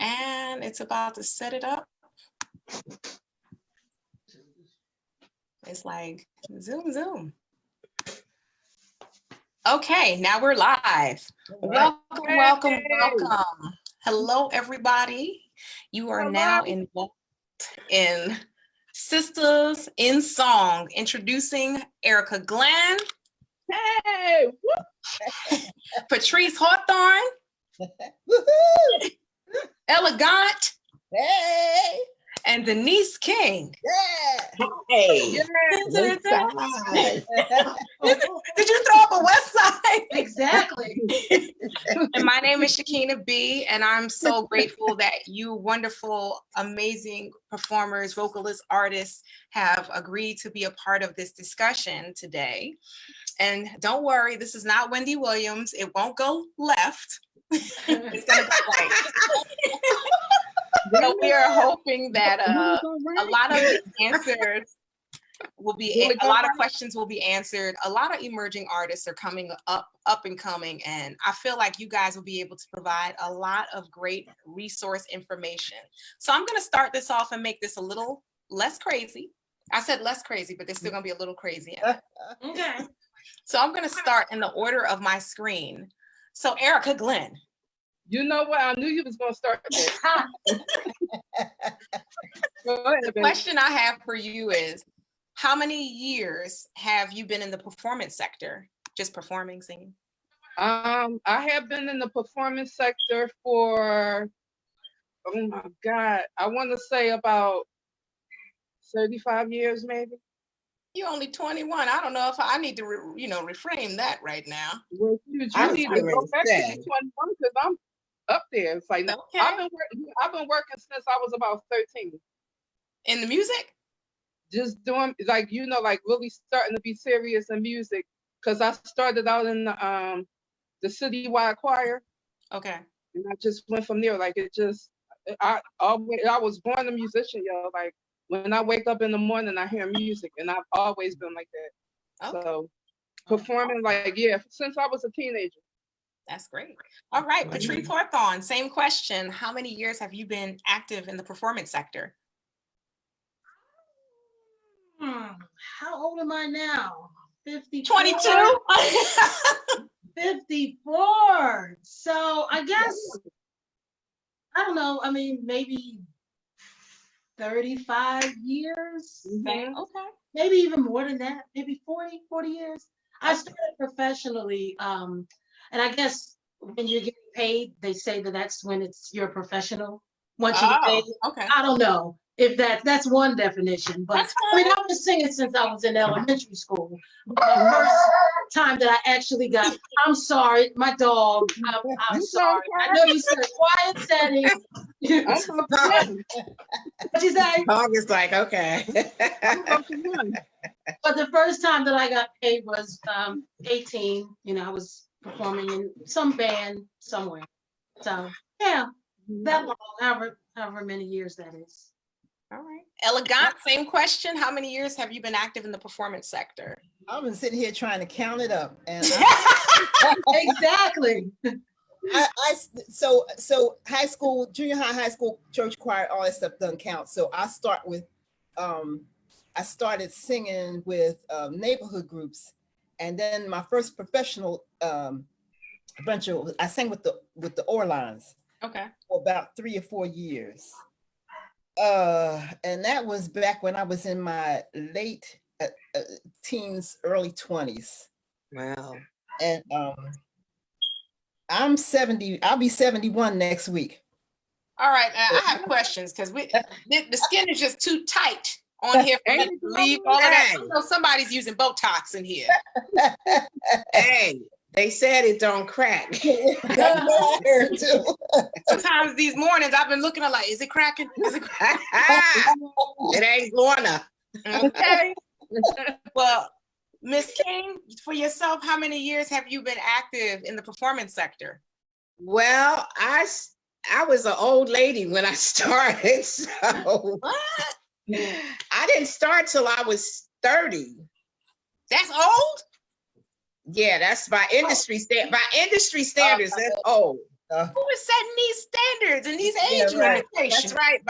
And it's about to set it up. It's like zoom, zoom. Okay, now we're live. Welcome, welcome, welcome. Hello, everybody. You are now involved in Sistahs in Song, introducing Ericka Glenn. Hey! Patrice Hawthorne. Gahnt. Hey! And Denise King. Yeah! Hey! Did you throw up a West Side? Exactly. And my name is Shekhinah B, and I'm so grateful that you wonderful, amazing performers, vocalists, artists have agreed to be a part of this discussion today. And don't worry, this is not Wendy Williams. It won't go left. It's gonna go right. So we are hoping that a lot of the answers will be, a lot of questions will be answered. A lot of emerging artists are coming up and coming, and I feel like you guys will be able to provide a lot of great resource information. So I'm gonna start this off and make this a little less crazy. I said less crazy, but there's still gonna be a little crazy. Okay. So I'm gonna start in the order of my screen. So Ericka Glenn. You know what? I knew you was going to start this. The question I have for you is, how many years have you been in the performance sector? Just performing, singing? I have been in the performance sector for, oh my God, I want to say about 35 years, maybe. You're only 21. I don't know if I need to, reframe that right now. Well, you need to go back to 21 because I'm up there. It's like, okay. I've been working since I was about 13. In the music? Just doing like really starting to be serious in music, because I started out in the citywide choir. Okay. And I just went from there. Like I was born a musician, yo. Like when I wake up in the morning, I hear music, and I've always been like that. Okay. So performing, since I was a teenager. That's great. All right, Patrice Hawthorne, same question. How many years have you been active in the performance sector? How old am I now? 54. 22? 54. So I guess, I don't know, I mean, maybe 35 years. Okay. Maybe even more than that, maybe 40 years. I started professionally, and I guess when you're getting paid, they say that's when you're professional. Once you get paid. Okay. I don't know if that's one definition, but I mean, I've been singing since I was in elementary school. But the first time that I actually got, I'm sorry, my dog, I'm sorry. I know you said a quiet setting. What you say? Dog is like, okay. But the first time that I got paid was 18. I was performing in some band somewhere. So yeah, that long, however many years that is. All right. Gahnt, same question. How many years have you been active in the performance sector? I've been sitting here trying to count it up, and Exactly. So high school, junior high school, church choir, all that stuff doesn't count. So I start with, I started singing with neighborhood groups, and then my first professional venture, I sang with the Orlons. Okay. For about 3 or 4 years. And that was back when I was in my late teens, early 20s. Wow. And I'm 70, I'll be 71 next week. All right, I have questions because the skin is just too tight on here for me to leave all of that. I know somebody's using Botox in here. Hey, they said it don't crack. That's what I heard too. Sometimes these mornings I've been looking at like, is it cracking? Is it cracking? It ain't Lorna. Okay. Well, Miss King, for yourself, how many years have you been active in the performance sector? Well, I was an old lady when I started, so What? I didn't start till I was 30. That's old? Yeah, that's by industry standards. That's old. Who is setting these standards and these age limitations? That's right.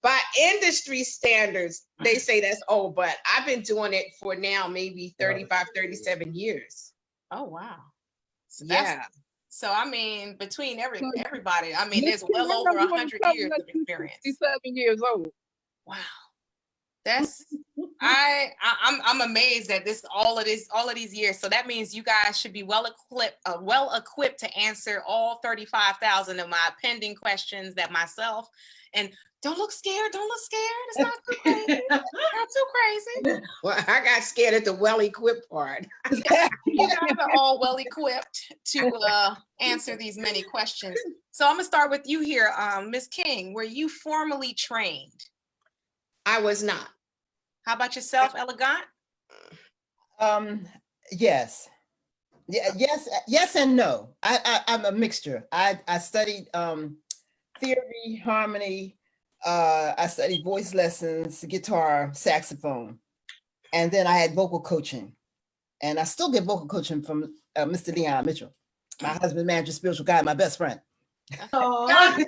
By industry standards, they say that's old, but I've been doing it for now maybe 35, 37 years. Oh, wow. So I mean, between everybody, I mean, there's well over 100 years of experience. 67 years old. Wow. That's I'm amazed at all of these years. So that means you guys should be well equipped to answer all 35,000 of my pending questions that myself, and don't look scared. It's not too crazy. Not too crazy. Well, I got scared at the well-equipped part. You guys are all well equipped to answer these many questions. So I'm gonna start with you here, Ms. King. Were you formally trained? I was not. How about yourself, Ericka? Yes. Yes and no. I'm a mixture. I studied theory, harmony. I studied voice lessons, guitar, saxophone, and then I had vocal coaching. And I still get vocal coaching from Mr. Leon Mitchell, my husband, manager, spiritual guide, my best friend. So I'm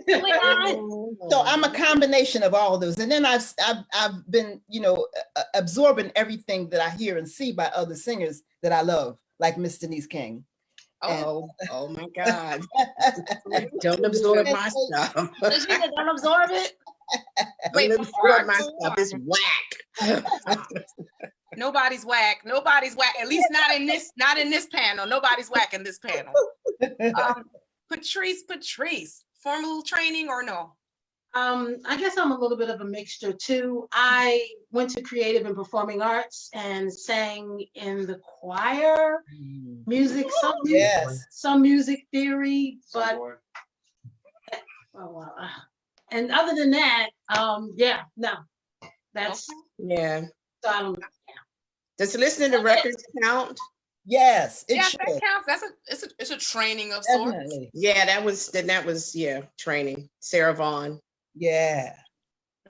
a combination of all of those, and then I've been absorbing everything that I hear and see by other singers that I love, like Miss Denise King. Oh my God! Don't absorb my stuff. Don't absorb it. Wait, absorb my stuff. It's whack. Nobody's whack. At least not in this panel. Nobody's whack in this panel. Patrice, formal training or no? I guess I'm a little bit of a mixture too. I went to creative and performing arts and sang in the choir, music, some music theory, but and other than that, that's yeah. So I don't. Does listening to records count? Yes, that counts. It's a training of sorts. Definitely. Yeah, that was training. Sarah Vaughan. Yeah.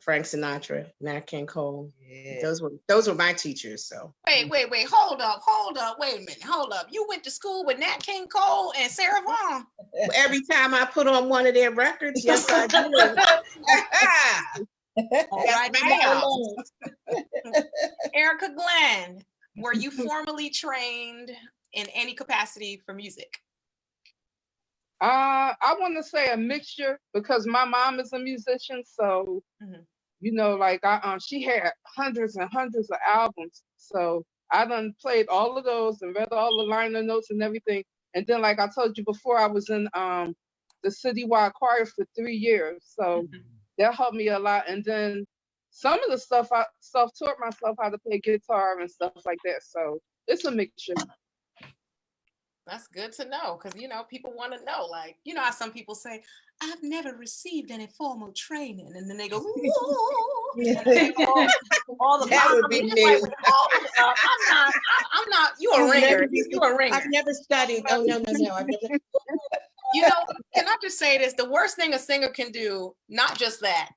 Frank Sinatra, Nat King Cole. Yeah. Those were my teachers. So wait, hold up, wait a minute, hold up. You went to school with Nat King Cole and Sarah Vaughan. Every time I put on one of their records, yes, I did. Ericka Glenn, were you formally trained in any capacity for music? I want to say a mixture, because my mom is a musician, so she had hundreds and hundreds of albums. So I done played all of those and read all the liner notes and everything. And then, like I told you before, I was in the citywide choir for 3 years, so that helped me a lot. And then some of the stuff I self-taught myself how to play guitar and stuff like that. So it's a mixture. That's good to know, because people want to know, like, how some people say, I've never received any formal training, and then they go, all the that would be me. I'm not. You a ringer. You a ringer. I've never studied. Oh no. I've never. Can I just say this? The worst thing a singer can do, not just that,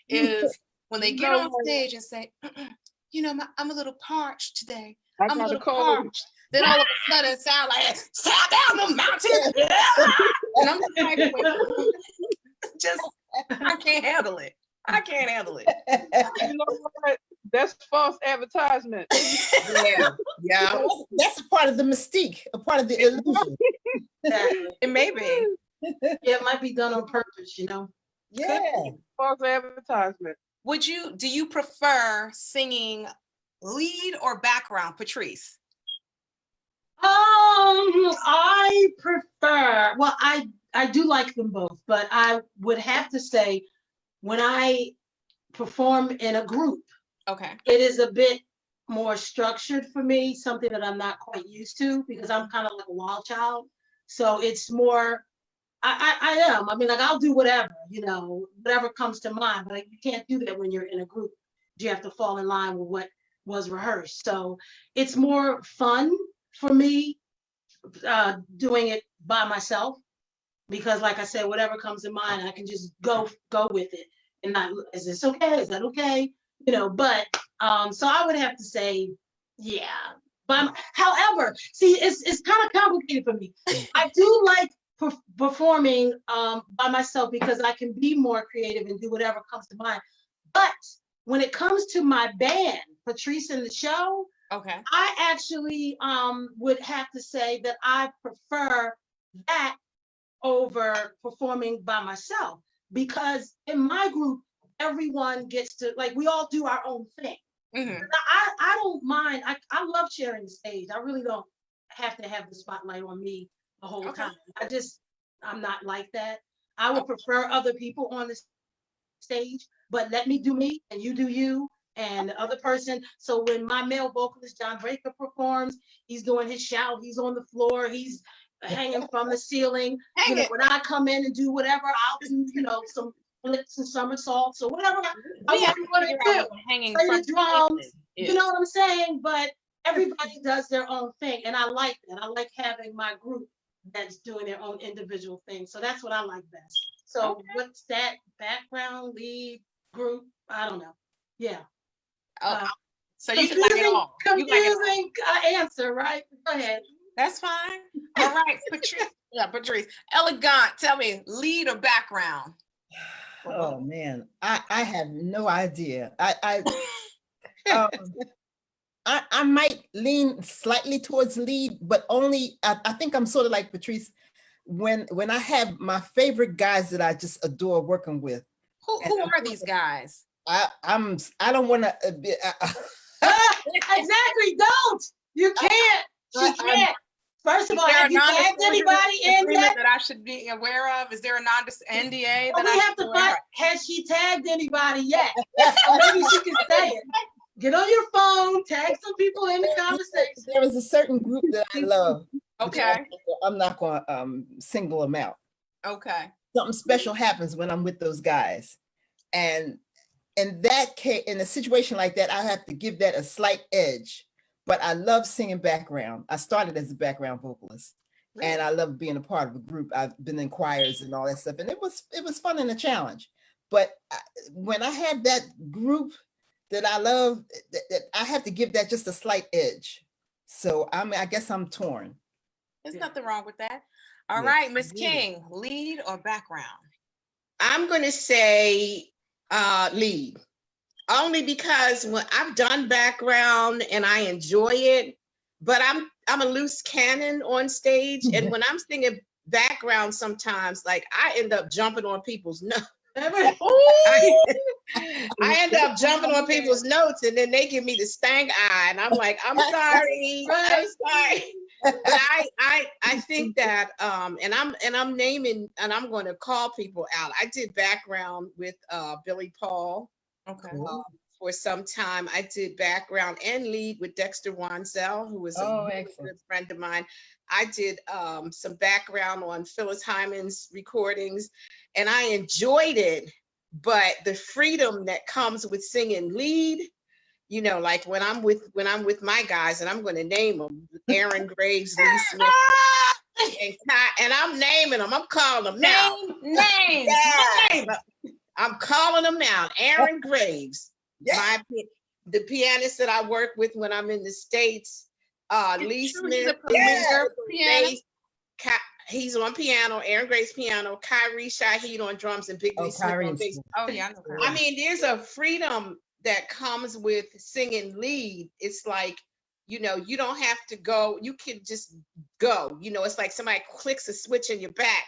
is when they get on stage and say, I'm a little parched today. I'm a little parched. Then all of a sudden it sounds like, step down the mountain. And I'm just like, I can't handle it. You know what? That's false advertisement. Yeah. That's a part of the mystique, a part of the illusion. It may be. Yeah, it might be done on purpose, Yeah. False advertisement. Do you prefer singing lead or background, Patrice? I prefer, I do like them both, but I would have to say when I perform in a group, okay, it is a bit more structured for me, something that I'm not quite used to, because I'm kind of like a wild child. So it's more, I am. I mean, like, I'll do whatever, whatever comes to mind, but you can't do that when you're in a group. You have to fall in line with what was rehearsed. So it's more fun for me doing it by myself, because like I said, whatever comes to mind, I can just go with it and not, is this okay? Is that okay? But so I would have to say, yeah. But however, see, it's kind of complicated for me. I do like performing by myself because I can be more creative and do whatever comes to mind. But when it comes to my band, Patrice and the Show, okay, I actually would have to say that I prefer that over performing by myself, because in my group, everyone gets to, like, we all do our own thing. Mm-hmm. I don't mind. I love sharing the stage. I really don't have to have the spotlight on me the whole time. I'm not like that. I would prefer other people on the stage, but let me do me and you do you and the other person. So when my male vocalist John Breaker performs, he's doing his shout, he's on the floor, he's hanging from the ceiling. When I come in and do whatever, I'll do, some flips and somersaults or whatever I want to do. Hanging play from the drums, you know what I'm saying? But everybody does their own thing, and I like that. I like having my group that's doing their own individual thing. So that's what I like best. So what's that background, lead, group? I don't know. Yeah. So you like it all. Confusing answer, right? Go ahead. That's fine. All right, Patrice. Yeah, Patrice. Gahnt, tell me, lead or background? Oh man, I have no idea. I might lean slightly towards lead, but only I think I'm sort of like Patrice when I have my favorite guys that I just adore working with. Who are these guys? I don't want to. Exactly. Don't. You can't. She can't. First of all, have you tagged anybody in that I should be aware of? Is there a NDA? Well, we have to find. Has she tagged anybody yet? Maybe she can say it. Get on your phone, tag some people in the conversation. There is a certain group that I love. Okay. I'm not going to single them out. Okay. Something special happens when I'm with those guys. And in that case, in a situation like that, I have to give that a slight edge. But I love singing background. I started as a background vocalist, and I love being a part of a group. I've been in choirs and all that stuff, and it was fun and a challenge. But when I have that group that I love, that I have to give that just a slight edge. So I guess I'm torn. There's nothing wrong with that. All right, Miss King, lead or background? I'm going to say lead. Only because when I've done background and I enjoy it, but I'm a loose cannon on stage, and when I'm singing background, sometimes like I end up jumping on people's notes. I end up jumping on people's notes, and then they give me the stank eye, and I'm like, I'm sorry, I'm sorry. But I think that and I'm naming, and I'm going to call people out. I did background with Billy Paul. Okay. For some time, I did background and lead with Dexter Wansell, who was a really good friend of mine. I did some background on Phyllis Hyman's recordings, and I enjoyed it. But the freedom that comes with singing lead, like when I'm with my guys, and I'm going to name them: Aaron Graves, Lee Smith, and I'm naming them. I'm calling them out. Names. I'm calling them out. Aaron Graves, the pianist that I work with when I'm in the States. Lee Smith, he's on piano. Aaron Graves piano. Kyrie Shaheed on drums, and Big Lee Smith on bass. Oh yeah, I know. I mean, there's a freedom that comes with singing lead. It's like, you don't have to go. You can just go. It's like somebody clicks a switch in your back.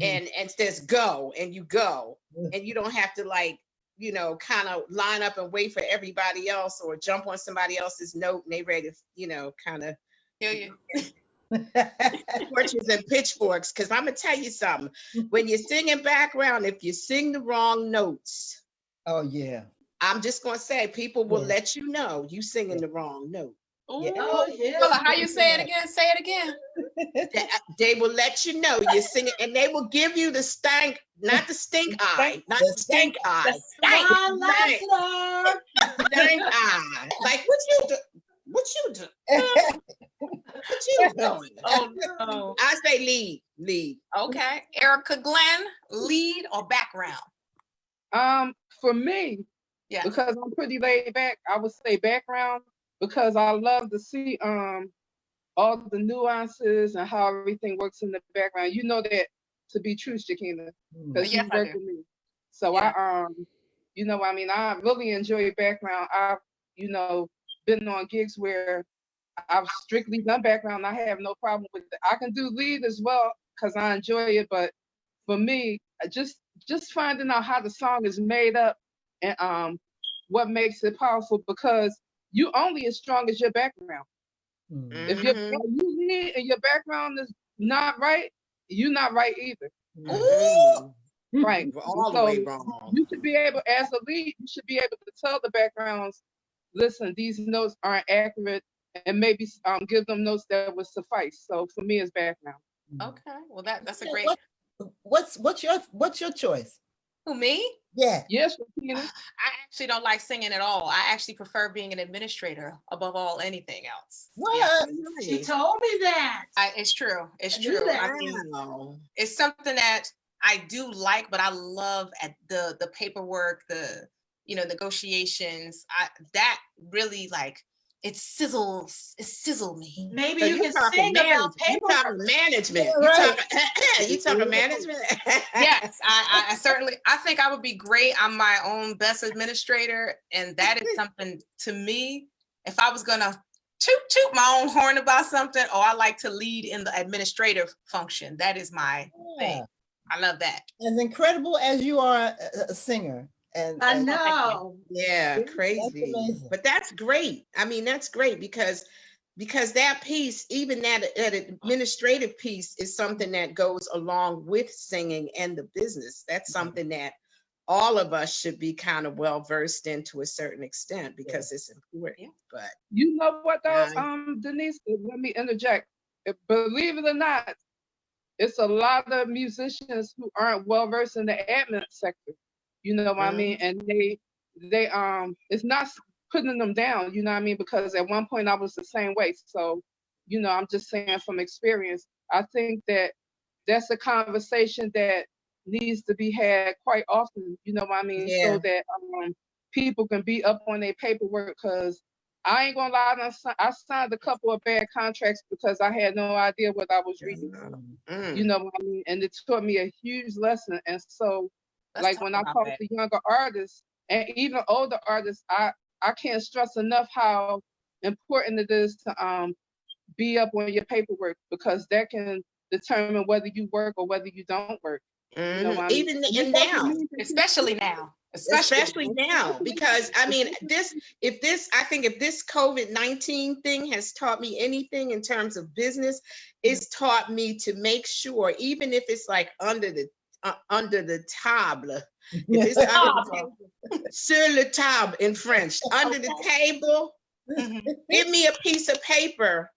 And says go, and you go, and you don't have to kind of line up and wait for everybody else or jump on somebody else's note and they ready to kind of hear you. Torches and pitchforks. Because I'm gonna tell you something, when you're singing background, if you sing the wrong notes, I'm just gonna say people will let you know you singing the wrong note. Well, how you say it again? Say it again. They will let you know you're singing, and they will give you the stank, not the stink eye, not the stank eye. Stank eye. Like what you do? What you doing? Oh no. I say lead. Okay. Ericka Glenn, lead or background? For me, because I'm pretty laid back, I would say background, because I love to see all the nuances and how everything works in the background. You know that to be true, Shekhinah, because you work with me. So I you know, I mean, I really enjoy background. I've, you know, been on gigs where I've strictly done background. I have no problem with it. I can do lead as well because I enjoy it. But for me, just finding out how the song is made up and what makes it powerful, because you only as strong as your background. Mm-hmm. If you lead and your background is not right, you're not right either. Mm-hmm. Right. All the way wrong. You should be able, as a lead, you should be able to tell the backgrounds, listen, these notes aren't accurate, and maybe give them notes that would suffice. So for me, it's background. Okay. Well, that's a great. What's your choice? Who, me? Yeah. Yes. I actually don't like singing at all. I actually prefer being an administrator above all anything else. What? Yeah. She told me that. It's true. It's true. I mean, it's something that I do like, but I love at the paperwork, the negotiations. That really it sizzles me. Maybe you can sing about paperwork. You talking management. You talking management. Yes, I certainly. I think I would be great. I'm my own best administrator, and that is something to me. If I was gonna toot my own horn about something, I like to lead in the administrative function. That is my thing. I love that. As incredible as you are a singer. And I know. Yeah, crazy. But that's great. I mean, that's great because that piece, even that administrative piece, is something that goes along with singing and the business. That's something that all of us should be kind of well versed in to a certain extent, because it's important. But you know what though, Denise, let me interject. Believe it or not, it's a lot of musicians who aren't well versed in the admin sector. You know what I mean? And they it's not putting them down, you know what I mean? Because at one point I was the same way. So, you know, I'm just saying from experience, I think that that's a conversation that needs to be had quite often, you know what I mean? So that people can be up on their paperwork, because I ain't gonna lie, I signed a couple of bad contracts because I had no idea what I was reading. You know what I mean? And it taught me a huge lesson. And so, when I talk to younger artists and even older artists, I can't stress enough how important it is to be up on your paperwork, because that can determine whether you work or whether you don't work. You know what I mean? Even now, especially now, because I mean, if this COVID-19 thing has taught me anything in terms of business, it's taught me to make sure, even if it's under the table, if it's under the table, sur le table in French, under the table, give me a piece of paper,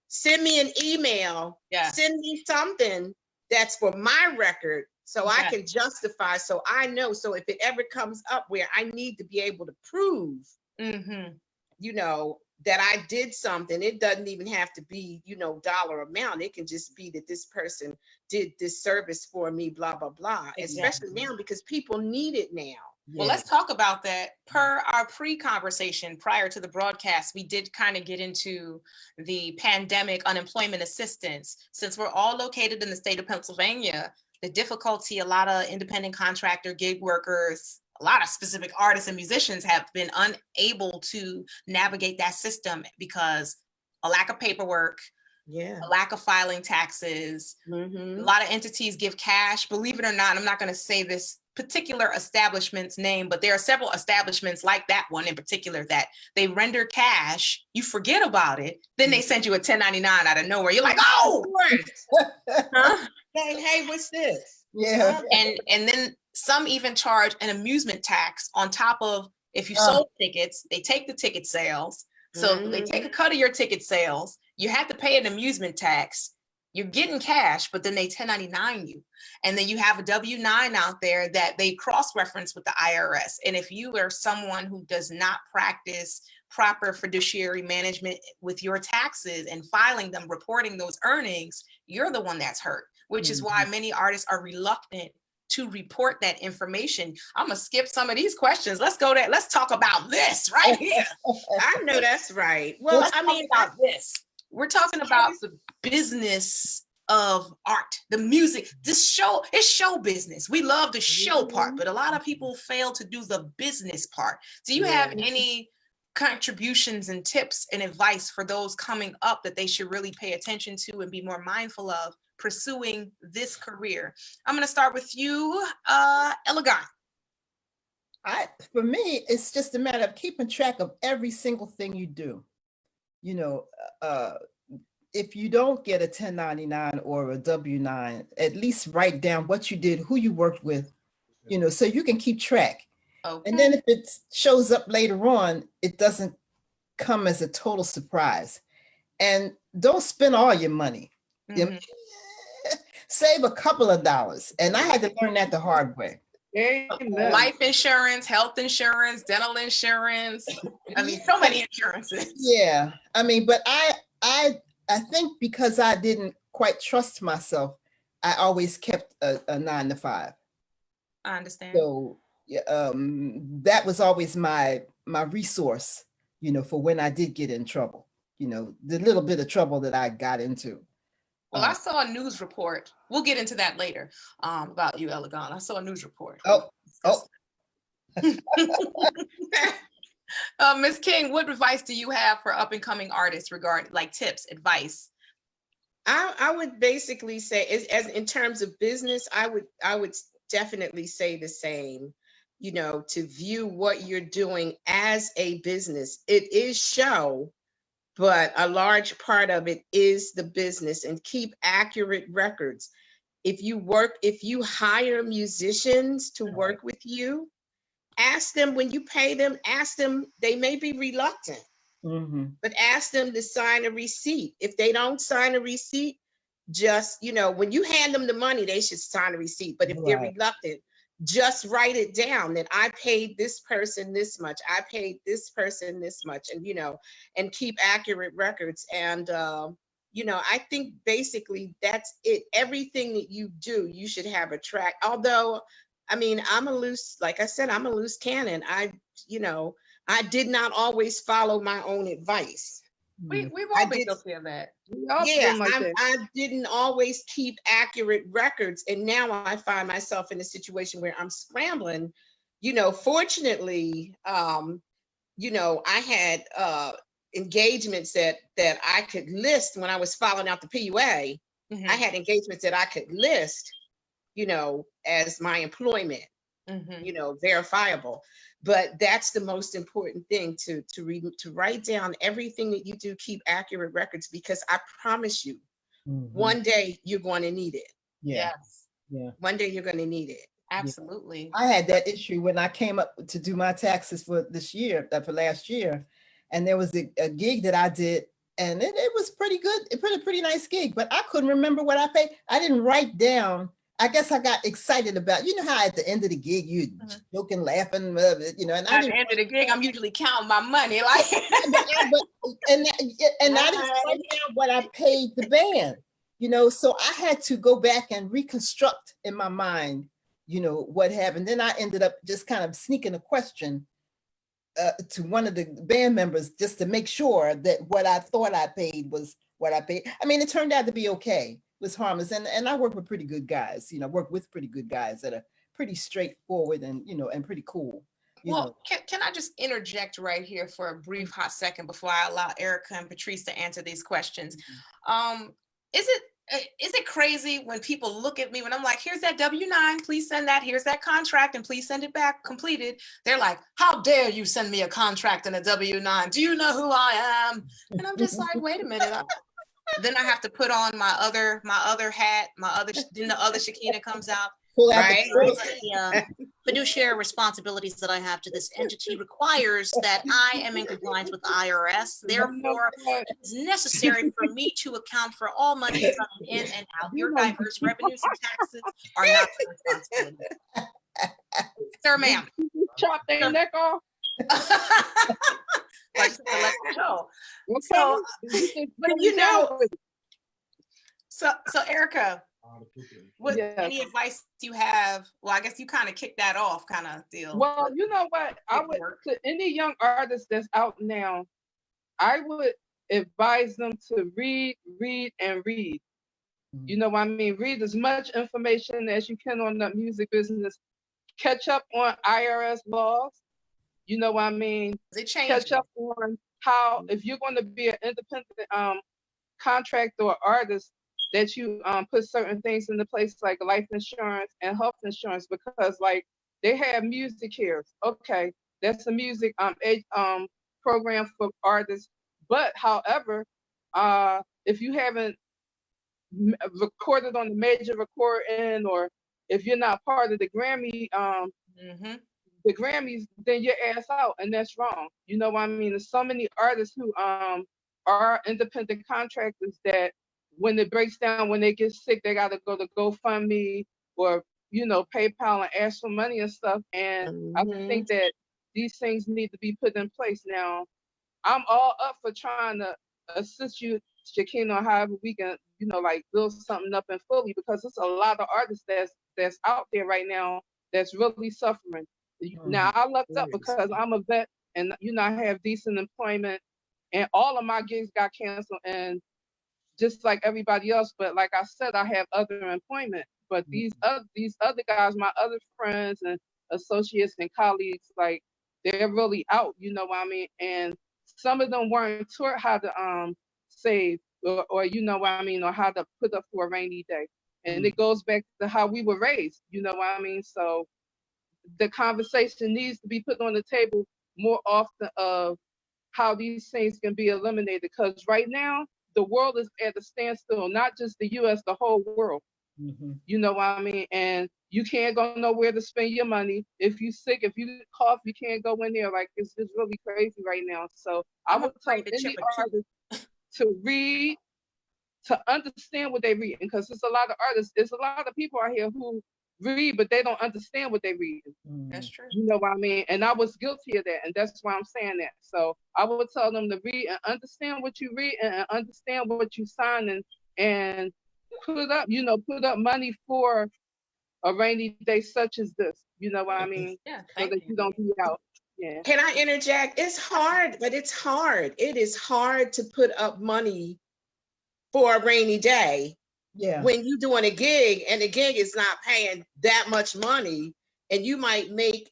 send me an email, send me something that's for my record, so I can justify, so I know, so if it ever comes up where I need to be able to prove, you know, that I did something, it doesn't even have to be, you know, dollar amount. It can just be that this person did this service for me, blah, blah, blah. Especially now, because people need it now. Well, let's talk about that. Per our pre-conversation prior to the broadcast, we did kind of get into the pandemic unemployment assistance. Since we're all located in the state of Pennsylvania, the difficulty a lot of independent contractor, gig workers, a lot of specific artists and musicians have been unable to navigate that system because a lack of paperwork, a lack of filing taxes. A lot of entities give cash. Believe it or not, I'm not going to say this particular establishment's name, but there are several establishments like that one in particular that they render cash, you forget about it, then they send you a 1099 out of nowhere. You're like, oh! Hey, what's this? Yeah. And then some even charge an amusement tax on top of, if you sold tickets, they take the ticket sales. So they take a cut of your ticket sales. You have to pay an amusement tax. You're getting cash, but then they 1099 you. And then you have a W-9 out there that they cross-reference with the IRS. And if you are someone who does not practice proper fiduciary management with your taxes and filing them, reporting those earnings, you're the one that's hurt, which is why many artists are reluctant to report that information. I'm gonna skip some of these questions. Let's talk about this right here. I know that's right. Well, I mean, about this. we're talking about the business of art, the music. This show is show business. We love the show part, but a lot of people fail to do the business part. Do you have any contributions and tips and advice for those coming up that they should really pay attention to and be more mindful of pursuing this career? I'm going to start with you, Ericka. For me, it's just a matter of keeping track of every single thing you do. You know, if you don't get a 1099 or a W-9, at least write down what you did, who you worked with, you know, so you can keep track. Okay. And then if it shows up later on, it doesn't come as a total surprise. And don't spend all your money. Mm-hmm. Save a couple of dollars. And I had to learn that the hard way. Amen. Life insurance, health insurance, dental insurance. I mean, so many insurances. Yeah. I mean, but I think because I didn't quite trust myself, I always kept a 9-to-5. I understand. So that was always my resource, you know, for when I did get in trouble, you know, the little bit of trouble that I got into. Well, I saw a news report. We'll get into that later about you, Ericka. I saw a news report. Ms. King, what advice do you have for up and coming artists regarding like tips, advice? I would basically say, as in terms of business, I would definitely say the same. You know, to view what you're doing as a business. It is show, but a large part of it is the business, and keep accurate records. If you hire musicians to work with you, ask them when you pay them, ask them, they may be reluctant, but ask them to sign a receipt. If they don't sign a receipt, just, you know, when you hand them the money, they should sign a receipt. But if they're reluctant, just write it down that I paid this person this much, I paid this person this much, and, you know, and keep accurate records. And, you know, I think basically that's it. Everything that you do, you should have a track. Although, I mean, like I said, I'm a loose cannon. I did not always follow my own advice. We've all been guilty of that. Yeah, I didn't always keep accurate records. And now I find myself in a situation where I'm scrambling. You know, fortunately, you know, I had engagements that I could list when I was filing out the PUA. I had engagements that I could list, you know, as my employment, you know, verifiable. But that's the most important thing, to write down everything that you do, keep accurate records, because I promise you, one day you're going to need it. Yes. Yeah. One day you're going to need it. Absolutely. I had that issue when I came up to do my taxes for this year, for last year. And there was a gig that I did, and it was pretty good. It was a pretty nice gig, but I couldn't remember what I paid. I didn't write down. I guess I got excited about, you know how at the end of the gig you joking, laughing, you know. And at the end of the gig, I'm usually counting my money, like. and I didn't write down what I paid the band, you know. So I had to go back and reconstruct in my mind, you know, what happened. Then I ended up just kind of sneaking a question to one of the band members just to make sure that what I thought I paid was what I paid. I mean, it turned out to be okay. Was harmless, and I work with pretty good guys, you know, work with pretty good guys that are pretty straightforward and, you know, and pretty cool. Well, can I just interject right here for a brief hot second before I allow Ericka and Patrice to answer these questions? Is it crazy when people look at me when I'm like, here's that W-9, please send that, here's that contract, and please send it back completed. They're like, how dare you send me a contract and a W-9? Do you know who I am? And I'm just like, wait a minute. Then I have to put on my other hat, then the other Shekhinah comes out. Right. The fiduciary responsibilities that I have to this entity requires that I am in compliance with the IRS. Therefore, it is necessary for me to account for all money coming in and out. Your diverse revenues and taxes are not my responsibility. Sir, ma'am. Chop their neck off. Like to let you know. So, but you know, so Ericka, what any advice you have? Well, I guess you kind of kicked that off, kind of deal. Well, you know what? I would, to any young artist that's out now, I would advise them to read, and read. You know what I mean? Read as much information as you can on the music business. Catch up on IRS laws. You know what I mean? Catch up on how, if you're going to be an independent contractor or artist, that you put certain things into place like life insurance and health insurance, because like they have music here. Okay, that's a music program for artists. But however, if you haven't recorded on the major recording, or if you're not part of the Grammy, the Grammys, then you're ass out, and that's wrong. You know what I mean? There's so many artists who are independent contractors that when it breaks down, when they get sick, they got to go to GoFundMe or, you know, PayPal and ask for money and stuff. And I think that these things need to be put in place. Now, I'm all up for trying to assist you, Shekhinah, however we can, you know, like build something up and fully, because there's a lot of artists that's out there right now that's really suffering. Now, I lucked up because I'm a vet and, you know, I have decent employment, and all of my gigs got canceled, and just like everybody else. But like I said, I have other employment. But these other guys, my other friends and associates and colleagues, like they're really out. You know what I mean? And some of them weren't taught how to save or you know what I mean, or how to put up for a rainy day. And it goes back to how we were raised. You know what I mean? So the conversation needs to be put on the table more often of how these things can be eliminated, because right now the world is at a standstill, not just the US, the whole world. You know what I mean? And you can't go nowhere to spend your money. If you're sick, if you cough, you can't go in there. Like, it's just really crazy right now. So I would tell any artist to read, to understand what they read, because there's a lot of artists, there's a lot of people out here who read, but they don't understand what they read. That's true. You know what I mean? And I was guilty of that, and that's why I'm saying that. So I would tell them to read and understand what you read and understand what you sign, and put up money for a rainy day such as this. You know what I mean? Yeah. So that you don't be out. Yeah. Can I interject? It's hard, but it's hard. It is hard to put up money for a rainy day. Yeah. When you're doing a gig and the gig is not paying that much money, and you might make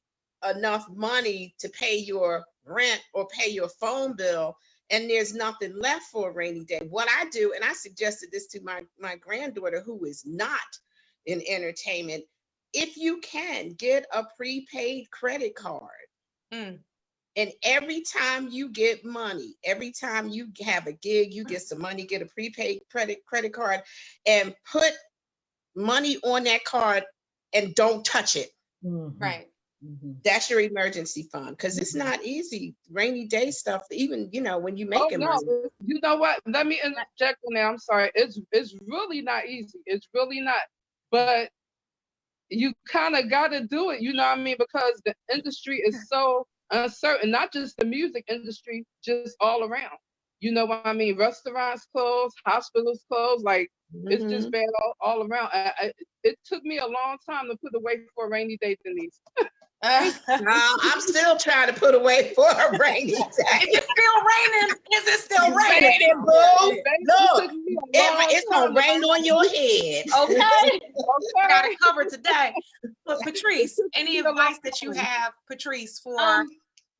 enough money to pay your rent or pay your phone bill, and there's nothing left for a rainy day. What I do, and I suggested this to my granddaughter who is not in entertainment, if you can, get a prepaid credit card. And every time you get money, every time you have a gig, you get some money, get a prepaid credit card, and put money on that card and don't touch it. Right. That's your emergency fund, because it's not easy. Rainy day stuff, even, you know, when you make it. No. You know what? Let me interject on that. I'm sorry. It's really not easy. It's really not. But you kind of got to do it, you know what I mean? Because the industry is so uncertain, not just the music industry, just all around. You know what I mean? Restaurants closed, hospitals closed, like it's just bad all around. It took me a long time to put away for a rainy day, Denise. I'm still trying to put away for a rainy day. Is it still raining? Is it still raining? raining? Look, it's gonna rain on your head. Okay. Got it covered today. But Patrice, any advice that you have, Patrice, for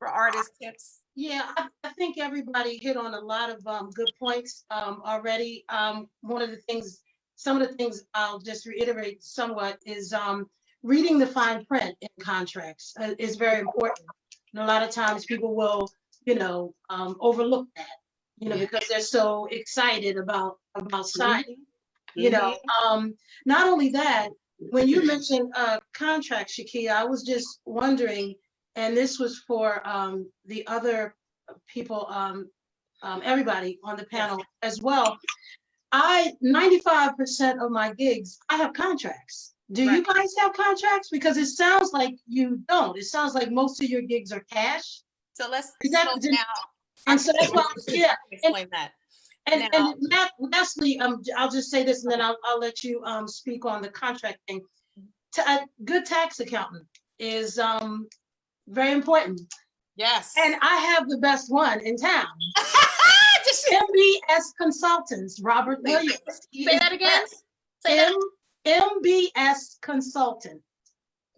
artist tips? Yeah, I think everybody hit on a lot of good points already. Some of the things I'll just reiterate somewhat is reading the fine print in contracts is very important. And a lot of times people will, overlook that, because they're so excited about signing. Not only that, when you mentioned contracts, Shekhinah, I was just wondering, and this was for the other people, everybody on the panel as well. 95% of my gigs, I have contracts. Do you guys have contracts? Because it sounds like you don't. It sounds like most of your gigs are cash. So let's slow down. And so that's why, explain that. And lastly, I'll just say this, and then I'll let you speak on the contract thing. A good tax accountant is very important. Yes. And I have the best one in town. MBS Consultants, Robert Williams. Say that again. MBS Consultant.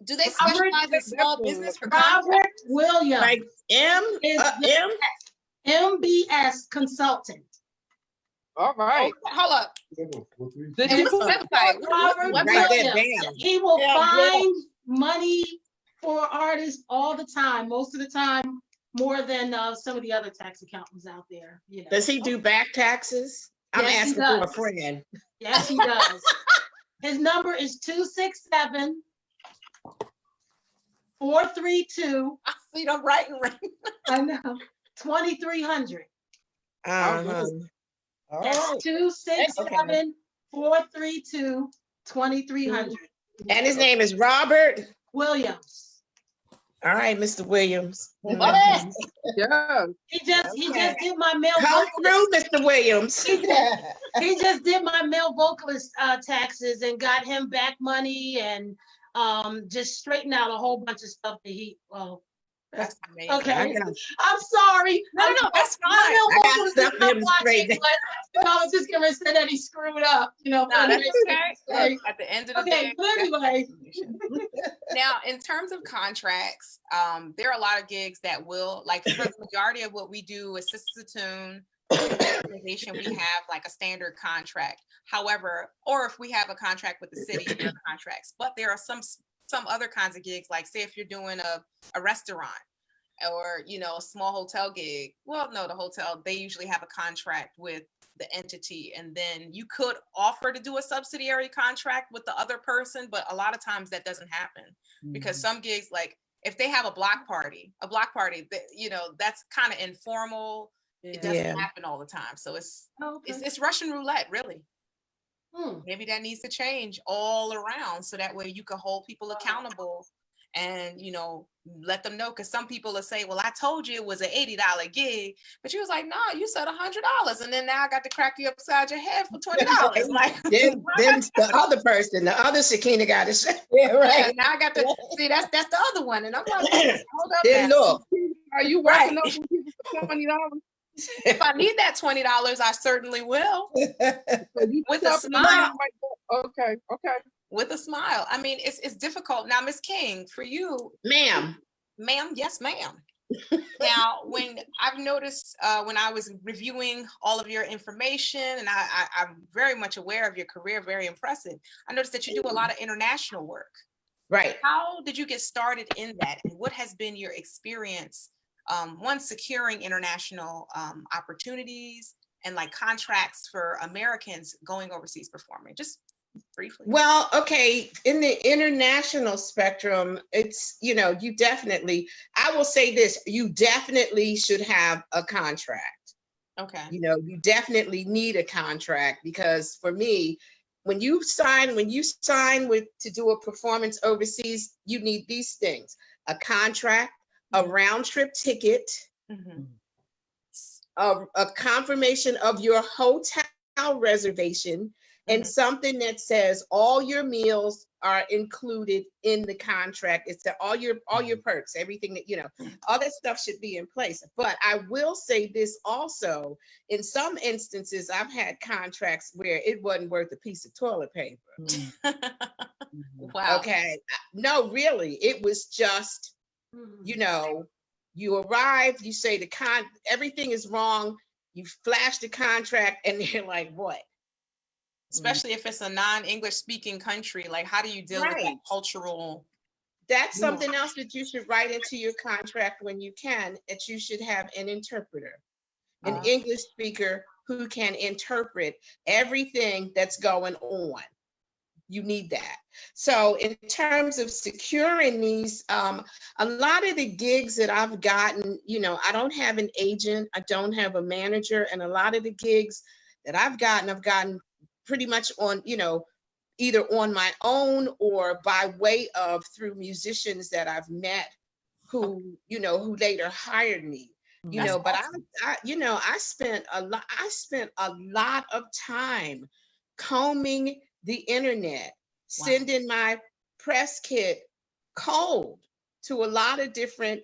Do they specialize in small business for Robert Williams? Like MBS Consultant. All right. Hold up. Did you put Robert Williams? He will find money for artists all the time, most of the time, more than some of the other tax accountants out there. You know. Does he do back taxes? I'm Yes, asking for a friend. Yes, he does. His number is 267-432. I see them writing right. I know. 2300. That's 267-432-2300. And his name is Robert Williams. All right, Mr. Williams. Yeah. He just did my male Come through, vocalist. Mr. Williams. He just did my male vocalist taxes and got him back money and just straightened out a whole bunch of stuff that he That's amazing. okay. I got you. I'm sorry. No, that's fine. My male I got vocalist stuff is for not him watching, straight. but I was just gonna say that he screwed up, you know. No, that's okay. Look, at the end of the Okay, day. but anyway. Now, in terms of contracts, there are a lot of gigs that will, like, for the majority of what we do is Sistahs Tune organization, we have like a standard contract. However, or if we have a contract with the city, there are contracts. But there are some other kinds of gigs, like say if you're doing a restaurant or, you know, a small hotel gig. Well, no, the hotel, they usually have a contract with the entity, and then you could offer to do a subsidiary contract with the other person, but a lot of times that doesn't happen because some gigs, like if they have a block party, that, you know, that's kind of informal. It doesn't happen all the time. So it's Russian roulette, really. Maybe that needs to change all around so that way you can hold people accountable and, you know, let them know. Because some people will say, well, I told you it was an $80 gig, but you was like, no, you said $100. And then now I got to crack you upside your head for $20. Like, then the other person, the other Shekhinah got to say, yeah, now I got to see that's the other one. And I'm like, hold up. then look, are you working up for people for $20? If I need that $20, I certainly will. With a smile. Okay. With a smile. I mean, it's difficult. Now, Ms. King, for you. Ma'am, Yes, ma'am. Now, when I've noticed when I was reviewing all of your information, and I'm very much aware of your career, very impressive. I noticed that you do a lot of international work. right. How did you get started in that? And what has been your experience, one, securing international opportunities and like contracts for Americans going overseas performing? Just briefly. Well, okay, in the international spectrum, it's, you know, you definitely, I will say this, you definitely should have a contract. Okay. You know, you definitely need a contract because for me, when you sign to do a performance overseas, you need these things: a contract, a round trip ticket, a confirmation of your hotel reservation, and something that says all your meals are included in the contract. It's that all your perks, everything that, you know, all that stuff should be in place. But I will say this also, in some instances, I've had contracts where it wasn't worth a piece of toilet paper. Wow. Okay. No, really, it was just, you know, you arrive, you say everything is wrong, you flash the contract, and they're like, what? Especially if it's a non-English speaking country, like how do you deal with that cultural? That's something else that you should write into your contract when you can, that you should have an interpreter, an English speaker who can interpret everything that's going on. You need that. So in terms of securing these, a lot of the gigs that I've gotten, you know, I don't have an agent, I don't have a manager, and a lot of the gigs that I've gotten pretty much on, you know, either on my own or by way of through musicians that I've met who, you know, who later hired me, you know, but I you know, I spent a lot of time combing the internet, sending my press kit cold to a lot of different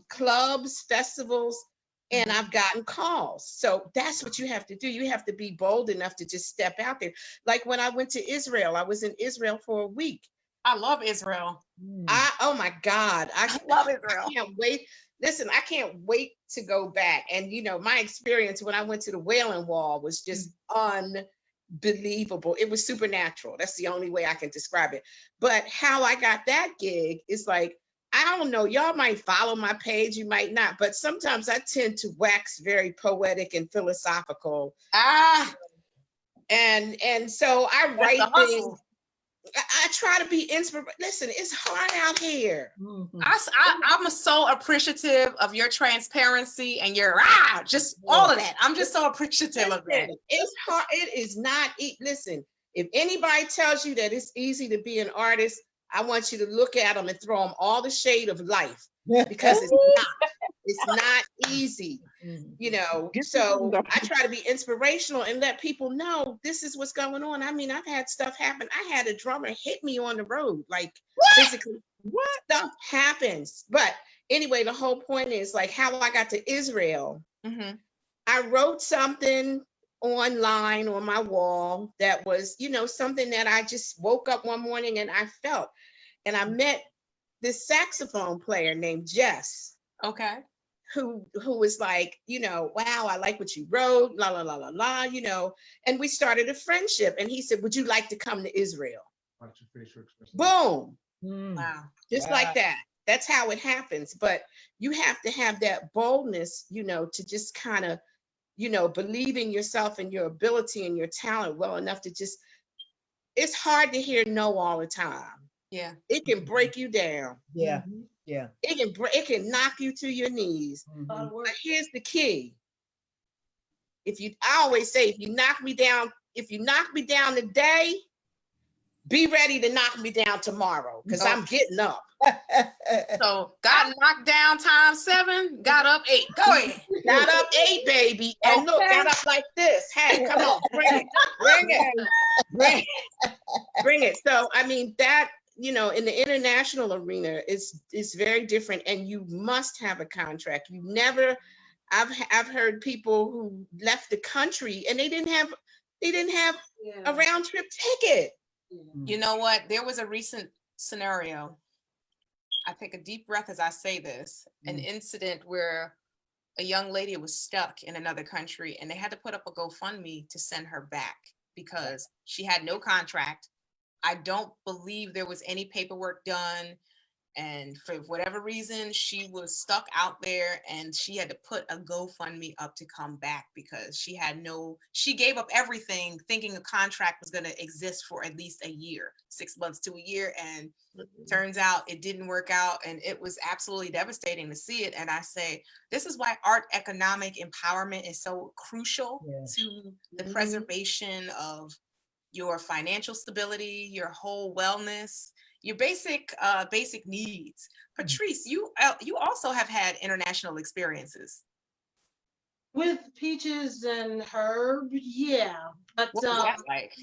clubs, festivals, and I've gotten calls. So that's what you have to do. You have to be bold enough to just step out there. Like when I went to Israel, I was in Israel for a week. I love Israel. Oh my God. I love Israel. I can't wait. Listen, I can't wait to go back. And you know, my experience when I went to the Wailing Wall was just unbelievable. It was supernatural. That's the only way I can describe it. But how I got that gig is like, I don't know, y'all might follow my page, you might not, but sometimes I tend to wax very poetic and philosophical. And so I write things. I try to be inspirational. Listen, it's hard out here. I'm so appreciative of your transparency and your just all of that. I'm just so appreciative of that. It's hard. It is not. Listen, if anybody tells you that it's easy to be an artist, I want you to look at them and throw them all the shade of life, because it's not. It's not easy, you know. So I try to be inspirational and let people know this is what's going on. I mean, I've had stuff happen. I had a drummer hit me on the road, like physically. What stuff happens? But anyway, the whole point is like how I got to Israel. I wrote something online on my wall that was, you know, something that I just woke up one morning and I felt. And I met this saxophone player named Jess. Okay. Who was like, you know, wow, I like what you wrote, la, la, la, la, la, you know, and we started a friendship. And he said, would you like to come to Israel? Why don't you finish your expression? Boom. Wow. Just like that. That's how it happens. But you have to have that boldness, you know, to just kind of, you know, believe in yourself and your ability and your talent well enough to just, it's hard to hear no all the time. Yeah. It can break you down. Yeah. Yeah. It can knock you to your knees. But here's the key. I always say, if you knock me down today, be ready to knock me down tomorrow, because I'm getting up. So got knocked down times 7, got up 8. Go ahead. Got up 8, baby. And look, got up like this. Hey, come on, bring it. So I mean, that, you know, in the international arena, it's very different, and you must have a contract. You never, I've heard people who left the country and they didn't have a round trip ticket. You know what? There was a recent scenario. I take a deep breath as I say this, an incident where a young lady was stuck in another country and they had to put up a GoFundMe to send her back because she had no contract. I don't believe there was any paperwork done. And for whatever reason, she was stuck out there and she had to put a GoFundMe up to come back because she gave up everything thinking a contract was going to exist for at least a year, 6 months to a year. And turns out it didn't work out. And it was absolutely devastating to see it. And I say, this is why art economic empowerment is so crucial to the preservation of your financial stability, your whole wellness, your basic needs. Patrice, you also have had international experiences. With Peaches and Herb, yeah. But what was that like?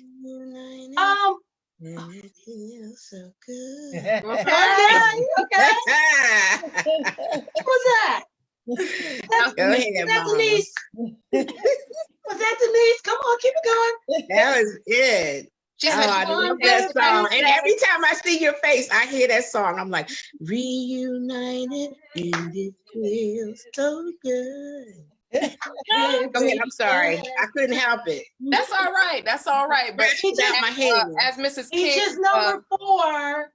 It feels so good. Okay. What was that? Go ahead, Mom. Denise? Was that Denise? Come on, keep it going. That was good. I love that song. And every time I see your face, I hear that song. I'm like, reunited, and it feels so good. Go ahead. I'm sorry. I couldn't help it. That's all right. That's all right. But my head. As Mrs. King, he's just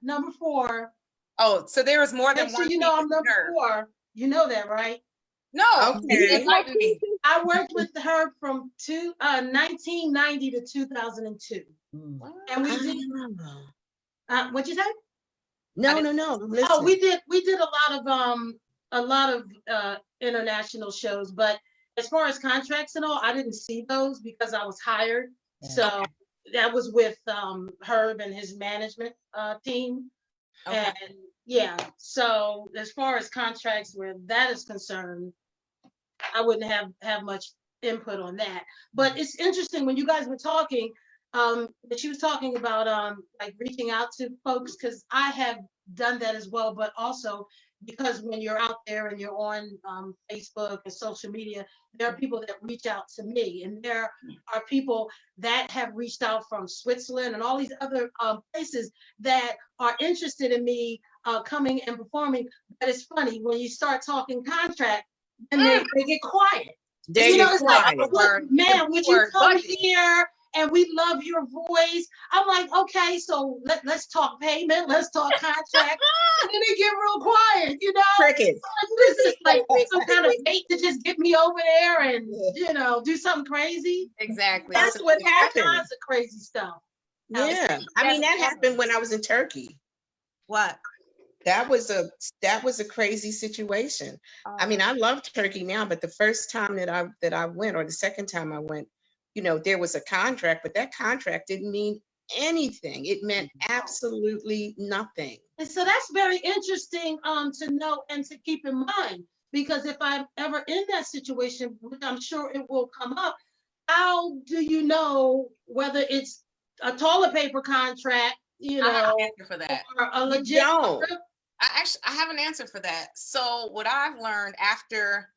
number four. Oh, so there is more than one. So you know I'm number 4. You know that, right? No. Okay. I worked with her from 1990 to 2002. And we did. What'd you say? No. Oh, we did a lot of international shows, but as far as contracts and all, I didn't see those because I was hired. So that was with Herb and his management team. And so as far as contracts where that is concerned, I wouldn't have much input on that. But it's interesting when you guys were talking, that she was talking about like reaching out to folks, because I have done that as well, but also because when you're out there and you're on Facebook and social media, there are people that reach out to me, and there are people that have reached out from Switzerland and all these other places that are interested in me coming and performing. But it's funny, when you start talking contract, and they get quiet. They get quiet. Like, man, would you come here? And we love your voice. I'm like, okay, so let's talk payment, let's talk contract. And then they get real quiet, you know? Crickets. This is like some kind of bait to just get me over there and, you know, do something crazy. Exactly. That's what happened. All kinds of crazy stuff. Yeah. I mean, that happened when I was in Turkey. What? That was a crazy situation. I mean, I love Turkey now, but the first time that I went, or the second time I went, you know, there was a contract, but that contract didn't mean anything. It meant absolutely nothing. And so that's very interesting to know and to keep in mind, because if I'm ever in that situation, which I'm sure it will come up, how do you know whether it's a toilet paper contract, you know, I have an answer for that. Or a legit? I have an answer for that. So what I've learned after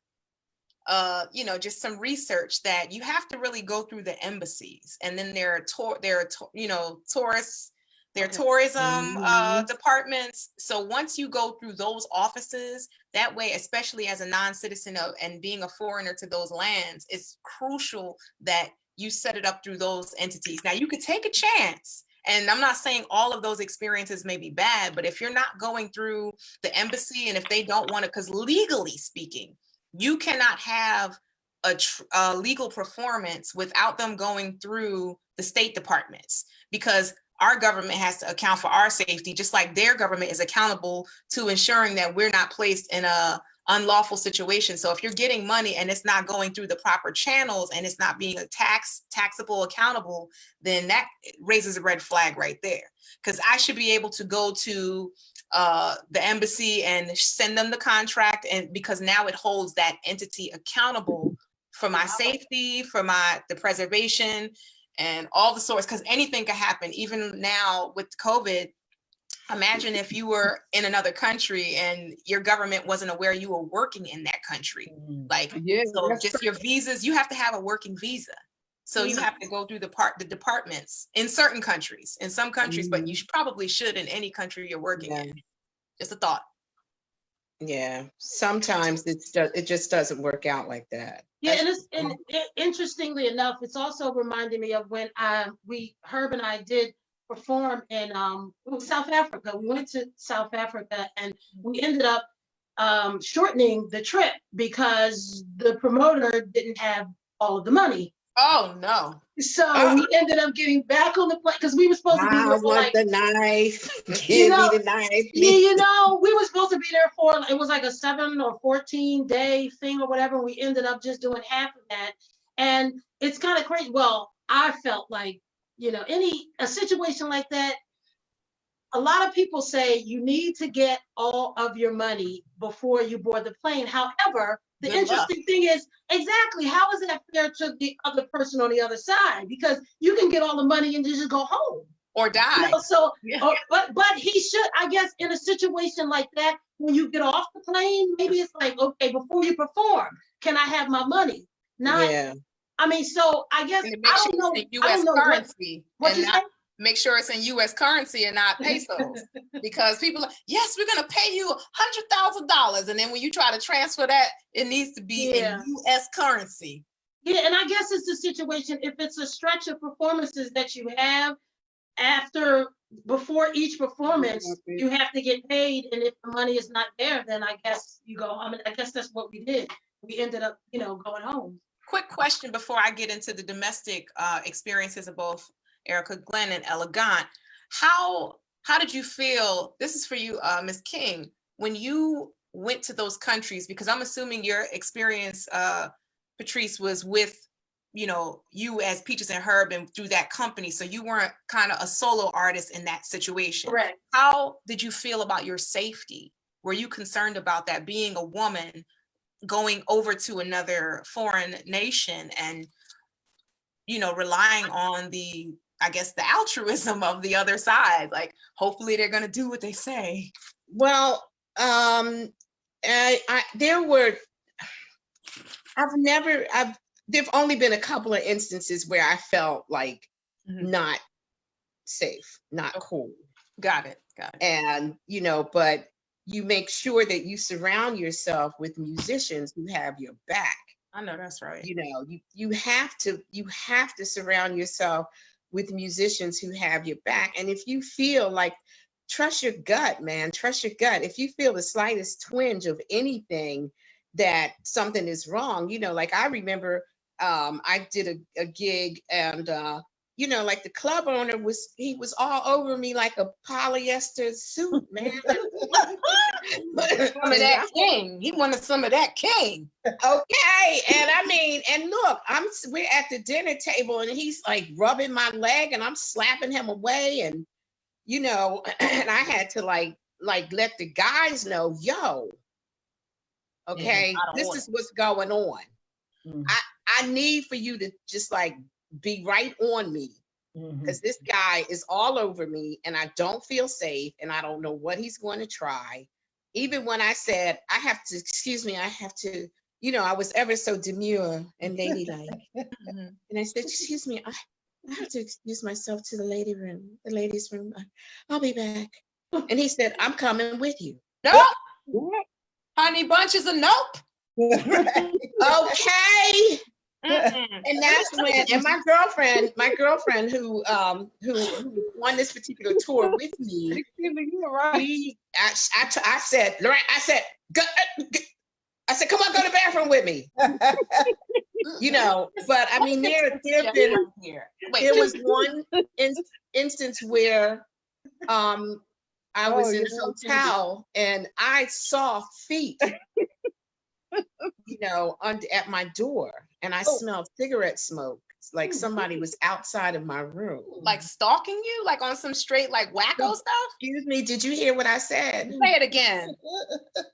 you know, just some research, that you have to really go through the embassies, and then there are you know, tourists, there are tourism departments. So once you go through those offices, that way, especially as a non-citizen and being a foreigner to those lands, it's crucial that you set it up through those entities. Now, you could take a chance, and I'm not saying all of those experiences may be bad, but if you're not going through the embassy, and if they don't want to, because legally speaking, you cannot have a legal performance without them going through the state departments, because our government has to account for our safety, just like their government is accountable to ensuring that we're not placed in a unlawful situation. So if you're getting money and it's not going through the proper channels, and it's not being taxable, accountable, then that raises a red flag right there. Because I should be able to go to the embassy and send them the contract, and because now it holds that entity accountable for my safety, for the preservation, and all the sorts, because anything can happen. Even now with COVID, imagine if you were in another country and your government wasn't aware you were working in that country. Like, so just your visas, you have to have a working visa. So you have to go through the departments in certain countries, in some countries, but you probably should in any country you're working in. Just a thought. Yeah, sometimes it just doesn't work out like that. Yeah, and interestingly enough, it's also reminding me of when Herb and I did perform in South Africa. We went to South Africa, and we ended up shortening the trip because the promoter didn't have all of the money. Oh no! So we ended up getting back on the plane because we were supposed to be there for like the knife. Give me the knife. Yeah, you know, we were supposed to be there for, it was like a 7 or 14 day thing or whatever. We ended up just doing half of that, and it's kind of crazy. Well, I felt like, you know, a situation like that, a lot of people say you need to get all of your money before you board the plane. However, the interesting thing is, exactly, how is that fair to the other person on the other side? Because you can get all the money and just go home. Or die. You know, so, but he should, I guess, in a situation like that, when you get off the plane, maybe it's like, okay, before you perform, can I have my money? Not, I mean, so I guess, I don't know. U.S. currency. What you say? Make sure it's in U.S. currency and not pesos, because people are, yes, we're going to pay you $100,000. And then when you try to transfer that, it needs to be in U.S. currency. Yeah, and I guess it's a situation, if it's a stretch of performances that you have before each performance, you have to get paid. And if the money is not there, then I guess you go, I mean, I guess that's what we did. We ended up, you know, going home. Quick question before I get into the domestic experiences of both Ericka Glenn and Gahnt. How did you feel, this is for you, Ms. King, when you went to those countries, because I'm assuming your experience, Patrice, was with, you know, you as Peaches and Herb and through that company, so you weren't kind of a solo artist in that situation. Correct. How did you feel about your safety? Were you concerned about that, being a woman going over to another foreign nation and, you know, relying on the altruism of the other side? Like, hopefully they're going to do what they say. Well, There've only been a couple of instances where I felt like not safe, not cool. Got it. And, but you make sure that you surround yourself with musicians who have your back. I know that's right. You have to surround yourself with musicians who have your back. And if you feel like, trust your gut, man, trust your gut. If you feel the slightest twinge of anything that something is wrong, like I remember I did a gig and, like the club owner he was all over me like a polyester suit, man. Some of that king. He wanted some of that king. Okay. And look, we're at the dinner table and he's like rubbing my leg and I'm slapping him away. And, and I had to like let the guys know, yo, okay, this is what's going on. Mm-hmm. I need for you to just like be right on me because this guy is all over me and I don't feel safe and I don't know what he's going to try. Even when I said, I have to, I was ever so demure and ladylike. And I said, excuse me, I have to excuse myself to the ladies' room. I'll be back. And he said, I'm coming with you. Nope. Honey Bunch is a nope. Okay. And that's when, and my girlfriend who won this particular tour with me, I said, Lorraine, I said, come on, go to the bathroom with me. But I mean, there was one instance where I was in a hotel and I saw feet, at my door, and I smelled cigarette smoke. Like somebody was outside of my room. Like stalking you? Like on some straight, like wacko stuff? Excuse me, did you hear what I said? Say it again.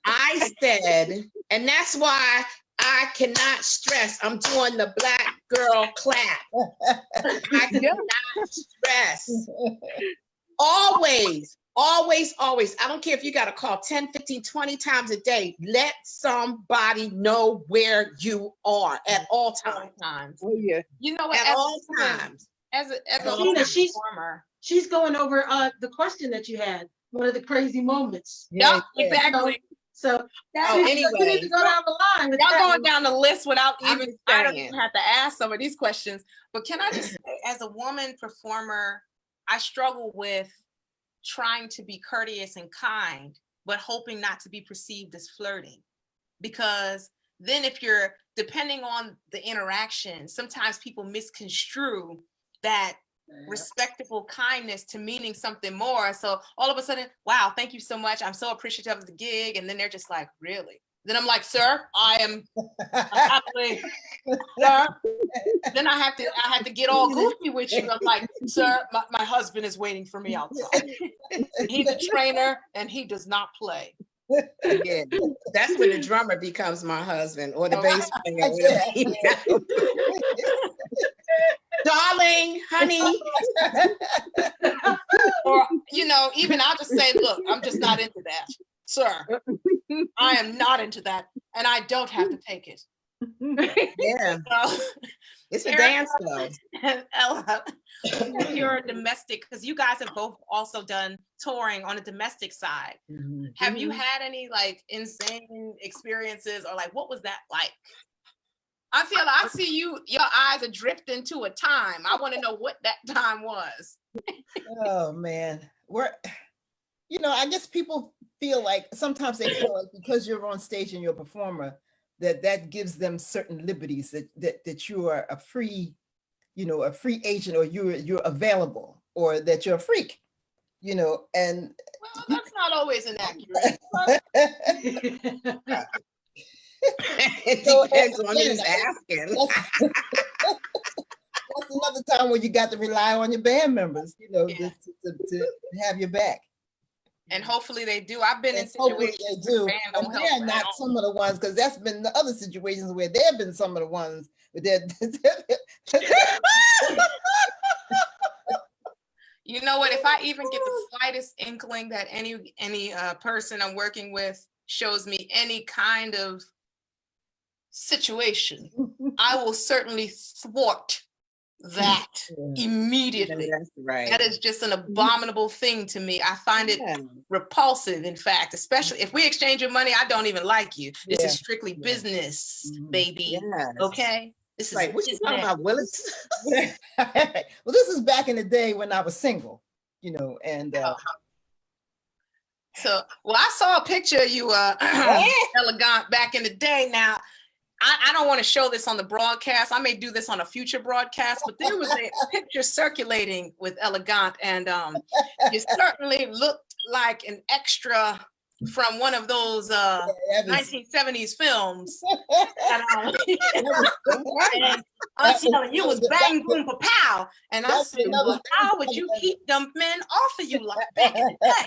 I said, and that's why I cannot stress, I'm doing the black girl clap. I cannot stress. Always, I don't care if you got to call 10, 15, 20 times a day. Let somebody know where you are at all times. Oh, yeah. You know what? At all times. As a performer. She's going over the question that you had. One of the crazy moments. Yeah, exactly. So anyway, we need to go down the line. Y'all going down the list without even, I don't even have to ask some of these questions. But can I just say, as a woman performer, I struggle with trying to be courteous and kind, but hoping not to be perceived as flirting. Because then if you're depending on the interaction, sometimes people misconstrue that respectful kindness to meaning something more. So all of a sudden, wow, thank you so much. I'm so appreciative of the gig. And then they're just like, really? Then I'm like, sir, I am happily, sir. Then I have to get all goofy with you. I'm like, sir, my husband is waiting for me outside. He's a trainer and he does not play. Yeah, that's when the drummer becomes my husband or the bass player. Darling, honey. Or, even I'll just say, look, I'm just not into that. Sir, I am not into that, and I don't have to take it. Yeah, it's a dance though. Ella, you're a domestic, because you guys have both also done touring on a domestic side. Mm-hmm. Have you had any like insane experiences, or like what was that like? I feel like I see your eyes are drifting to a time. I want to know what that time was. Oh man, I guess people feel like sometimes they feel like because you're on stage and you're a performer, that gives them certain liberties, that you are a free agent, or you're available, or that you're a freak, and well, that's not always inaccurate. It depends on who's asking. That's another time where you got to rely on your band members, to have your back. And hopefully they do. I've been in situations they do. And they're not some of the ones, because that's been the other situations where there have been some of the ones that you know what? If I even get the slightest inkling that any person I'm working with shows me any kind of situation, I will certainly thwart that immediately. That's right. That is just an abominable thing to me. I find it repulsive, in fact, especially if we exchange your money, I don't even like you. This is strictly business, baby. Yes. Okay? This is Like, what you talking about, Willis? Well, this is back in the day when I was single, you know, and so, well, I saw a picture of you, Ericka Glenn, back in the day. Now, I don't want to show this on the broadcast. I may do this on a future broadcast, but there was a picture circulating with Ericka Glenn, and you certainly looked like an extra from one of those 1970s films. And, I'm telling you, it was bang, boom, pow. And I said, well, how would you keep them men off of you like back in the day?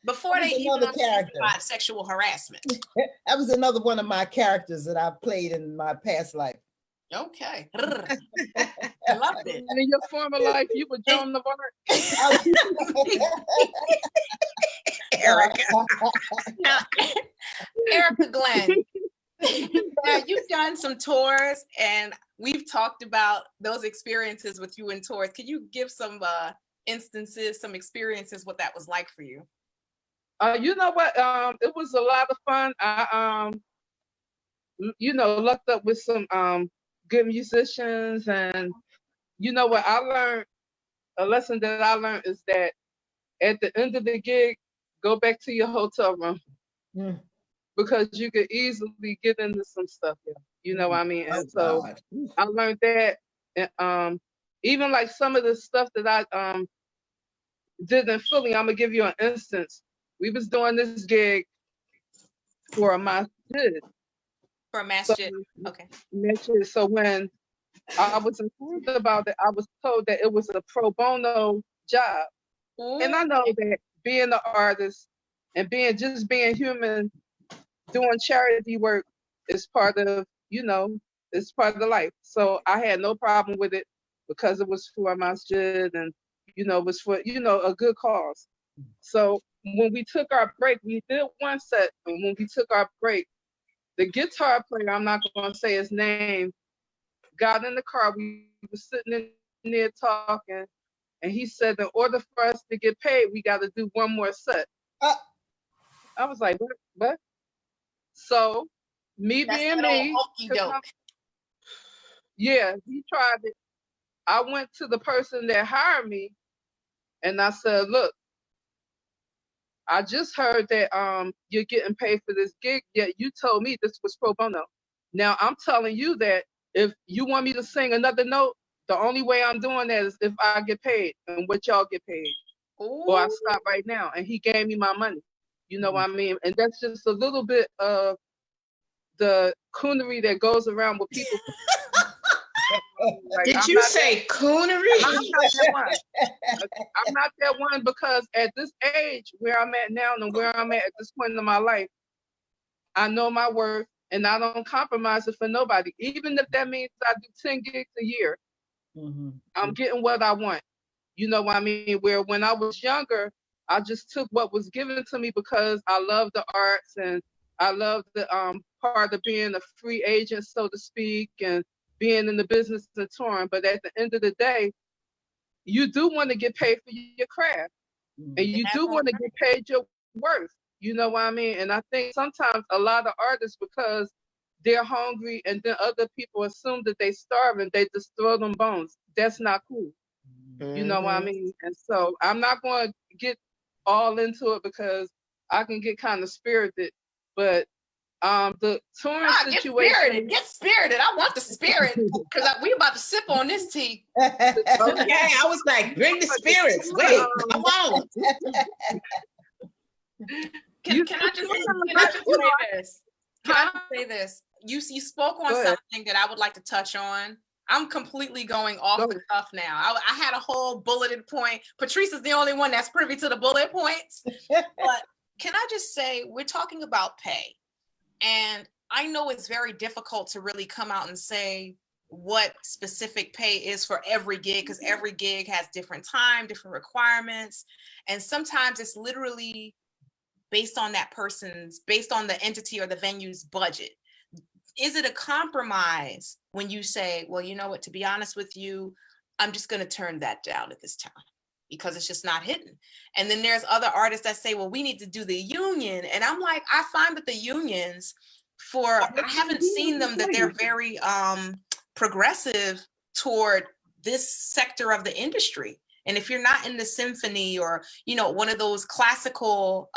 Before they even about sexual harassment. That was another one of my characters that I played in my past life. Okay. I loved it. And in your former life, you were Joan of Arc. Ericka. Now, Ericka Glenn, now you've done some tours, and we've talked about those experiences with you in tours. Can you give some instances, some experiences, what that was like for you? You know what? It was a lot of fun. I you know, lucked up with some good musicians, and you know what I learned, a lesson that I learned is that at the end of the gig, go back to your hotel room because you could easily get into some stuff here. You know what I mean? And so I learned that, and even like some of the stuff that I did in Philly, I'm gonna give you an instance. We was doing this gig for a masjid. For a masjid, okay. Masjid. So when I was informed about it, I was told that it was a pro bono job. Ooh. And I know that being an artist and being human, doing charity work is part of, you know, it's part of the life. So I had no problem with it because it was for a masjid and, you know, it was for, you know, a good cause. So when we took our break, we did one set, and when we took our break, the guitar player, I'm not going to say his name, got in the car. We were sitting in there talking, and he said, in order for us to get paid, we got to do one more set. I was like, what? So, me being me, yeah, he tried it. I went to the person that hired me, and I said, look, I just heard that you're getting paid for this gig, yet you told me this was pro bono. Now I'm telling you that if you want me to sing another note, the only way I'm doing that is if I get paid and what y'all get paid. Ooh. Or I stop right now. And he gave me my money. You know what I mean? And that's just a little bit of the coonery that goes around with people. Like, Did you say coonery? I'm not that one. I'm not that one because at this age where I'm at now and where I'm at this point in my life, I know my worth and I don't compromise it for nobody. Even if that means I do 10 gigs a year, I'm getting what I want. You know what I mean? Where when I was younger, I just took what was given to me because I love the arts and I love the part of being a free agent, so to speak, and being in the business and touring. But at the end of the day, you do want to get paid for your craft. And you do want to get paid your worth. You know what I mean? And I think sometimes a lot of artists, because they're hungry and then other people assume that they starving, they just throw them bones. That's not cool. You know what I mean? And so I'm not going to get all into it because I can get kind of spirited. But the touring situation. Get spirited. I want the spirit because we about to sip on this tea. Okay, I was like, bring the spirits. Wait, come on. Can I just say this? Can I just say this? You spoke on something that I would like to touch on. I'm completely going off the cuff now. I had a whole bulleted point. Patrice is the only one that's privy to the bullet points. But can I just say, we're talking about pay. And I know it's very difficult to really come out and say what specific pay is for every gig, because every gig has different time, different requirements. And sometimes it's literally based on based on the entity or the venue's budget. Is it a compromise when you say, well, you know what, to be honest with you, I'm just going to turn that down at this time because it's just not hitting. And then there's other artists that say, well, we need to do the union. And I'm like, I find that the unions I haven't seen them, that they're very progressive toward this sector of the industry. And if you're not in the symphony or, you know, one of those classical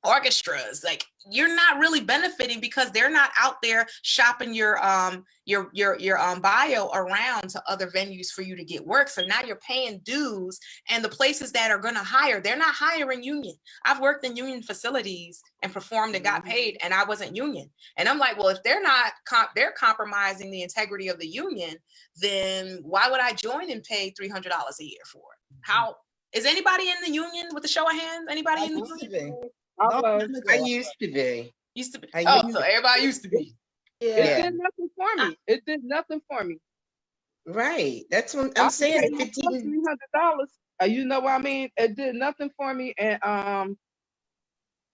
orchestras, like, you're not really benefiting because they're not out there shopping your bio around to other venues for you to get work. So now you're paying dues, and the places that are going to hire, they're not hiring union. I've worked in union facilities and performed and got paid, and I wasn't union. And I'm like, well, if they're not, they're compromising the integrity of the union, then why would I join and pay $300 a year for it? How is anybody in the union with a show of hands? Anybody in the union? I used to be. So everybody used to be. Yeah. It did nothing for me. It did nothing for me. Right. That's what I'm saying. $1,500. You know what I mean? It did nothing for me. And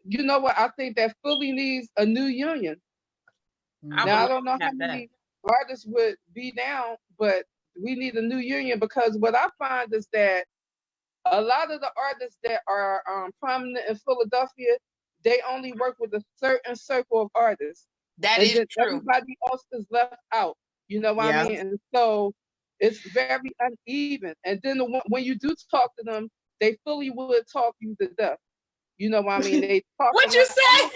you know what? I think that Philly needs a new union. Now I don't know how many artists would be down, but we need a new union, because what I find is that a lot of the artists that are prominent in Philadelphia, they only work with a certain circle of artists. That is true. Everybody else is left out. You know what I mean? And so it's very uneven. And then when you do talk to them, they fully would talk you to death. You know what I mean? They talk. What'd you say?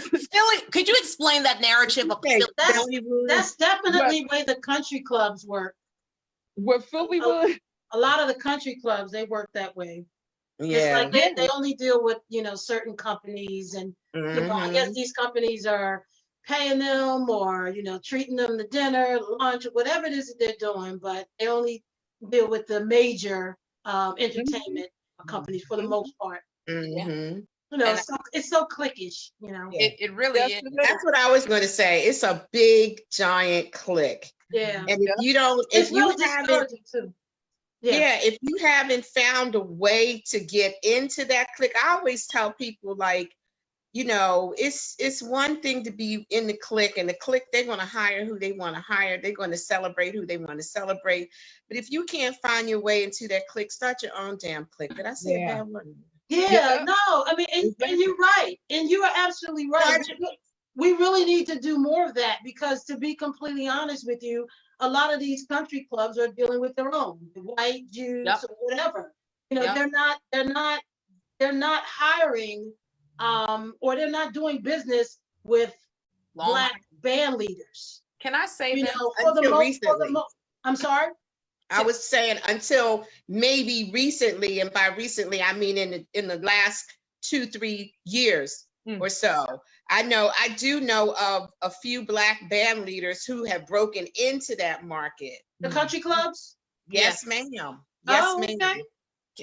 Philly, could you explain that narrative of Philly? That's definitely the way the country clubs work. Where Philly would. A lot of the country clubs, they work that way. Yeah. It's like they only deal with, you know, certain companies, and you know, I guess these companies are paying them, or, you know, treating them to dinner, lunch, whatever it is that they're doing, but they only deal with the major entertainment companies for the most part. You know, it's so cliquish, you know. It really is. That's what I was going to say. It's a big, giant clique. Yeah. And if you don't, if you haven't found a way to get into that clique, I always tell people, like, you know, it's one thing to be in the clique, and the clique, they're going to hire who they want to hire. They're going to celebrate who they want to celebrate. But if you can't find your way into that clique, start your own damn clique. Did I say a bad word? Yeah, no, I mean, and you're right. And you are absolutely right. We really need to do more of that, because, to be completely honest with you, a lot of these country clubs are dealing with their own, the white Jews or whatever. You know, they're not hiring or they're not doing business with Black band leaders. Can I say you that? know, I'm sorry? I was saying until maybe recently, and by recently I mean in the last 2-3 years or so. I do know of a few Black band leaders who have broken into that market. The country clubs? Yes, ma'am. Yes, ma'am. Okay.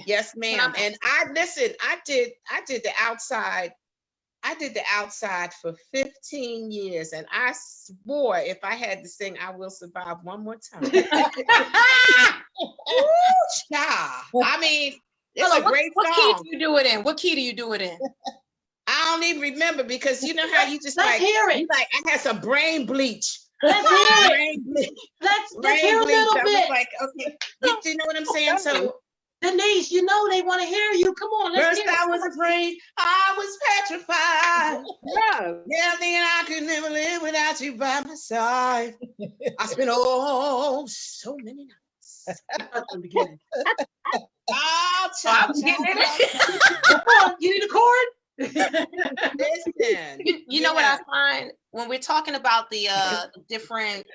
Yes, ma'am. And I did the outside. I did the outside for 15 years, and I swore if I had to sing I Will Survive one more time. Ooh, child. I mean, it's a great song. What key do you do it in? What key do you do it in? I don't even remember, because you know how you just Let's hear it. You like, I had some brain bleach. Let's hear it. Let's hear a little bit. Like, okay, you know what I'm saying? So, Denise, you know they want to hear you. Come on, let's first hear I was afraid, I was petrified. Yeah, thinking I could never live without you by my side. I spent so many nights. Come on, you need a chord? Listen, you know what I find when we're talking about the different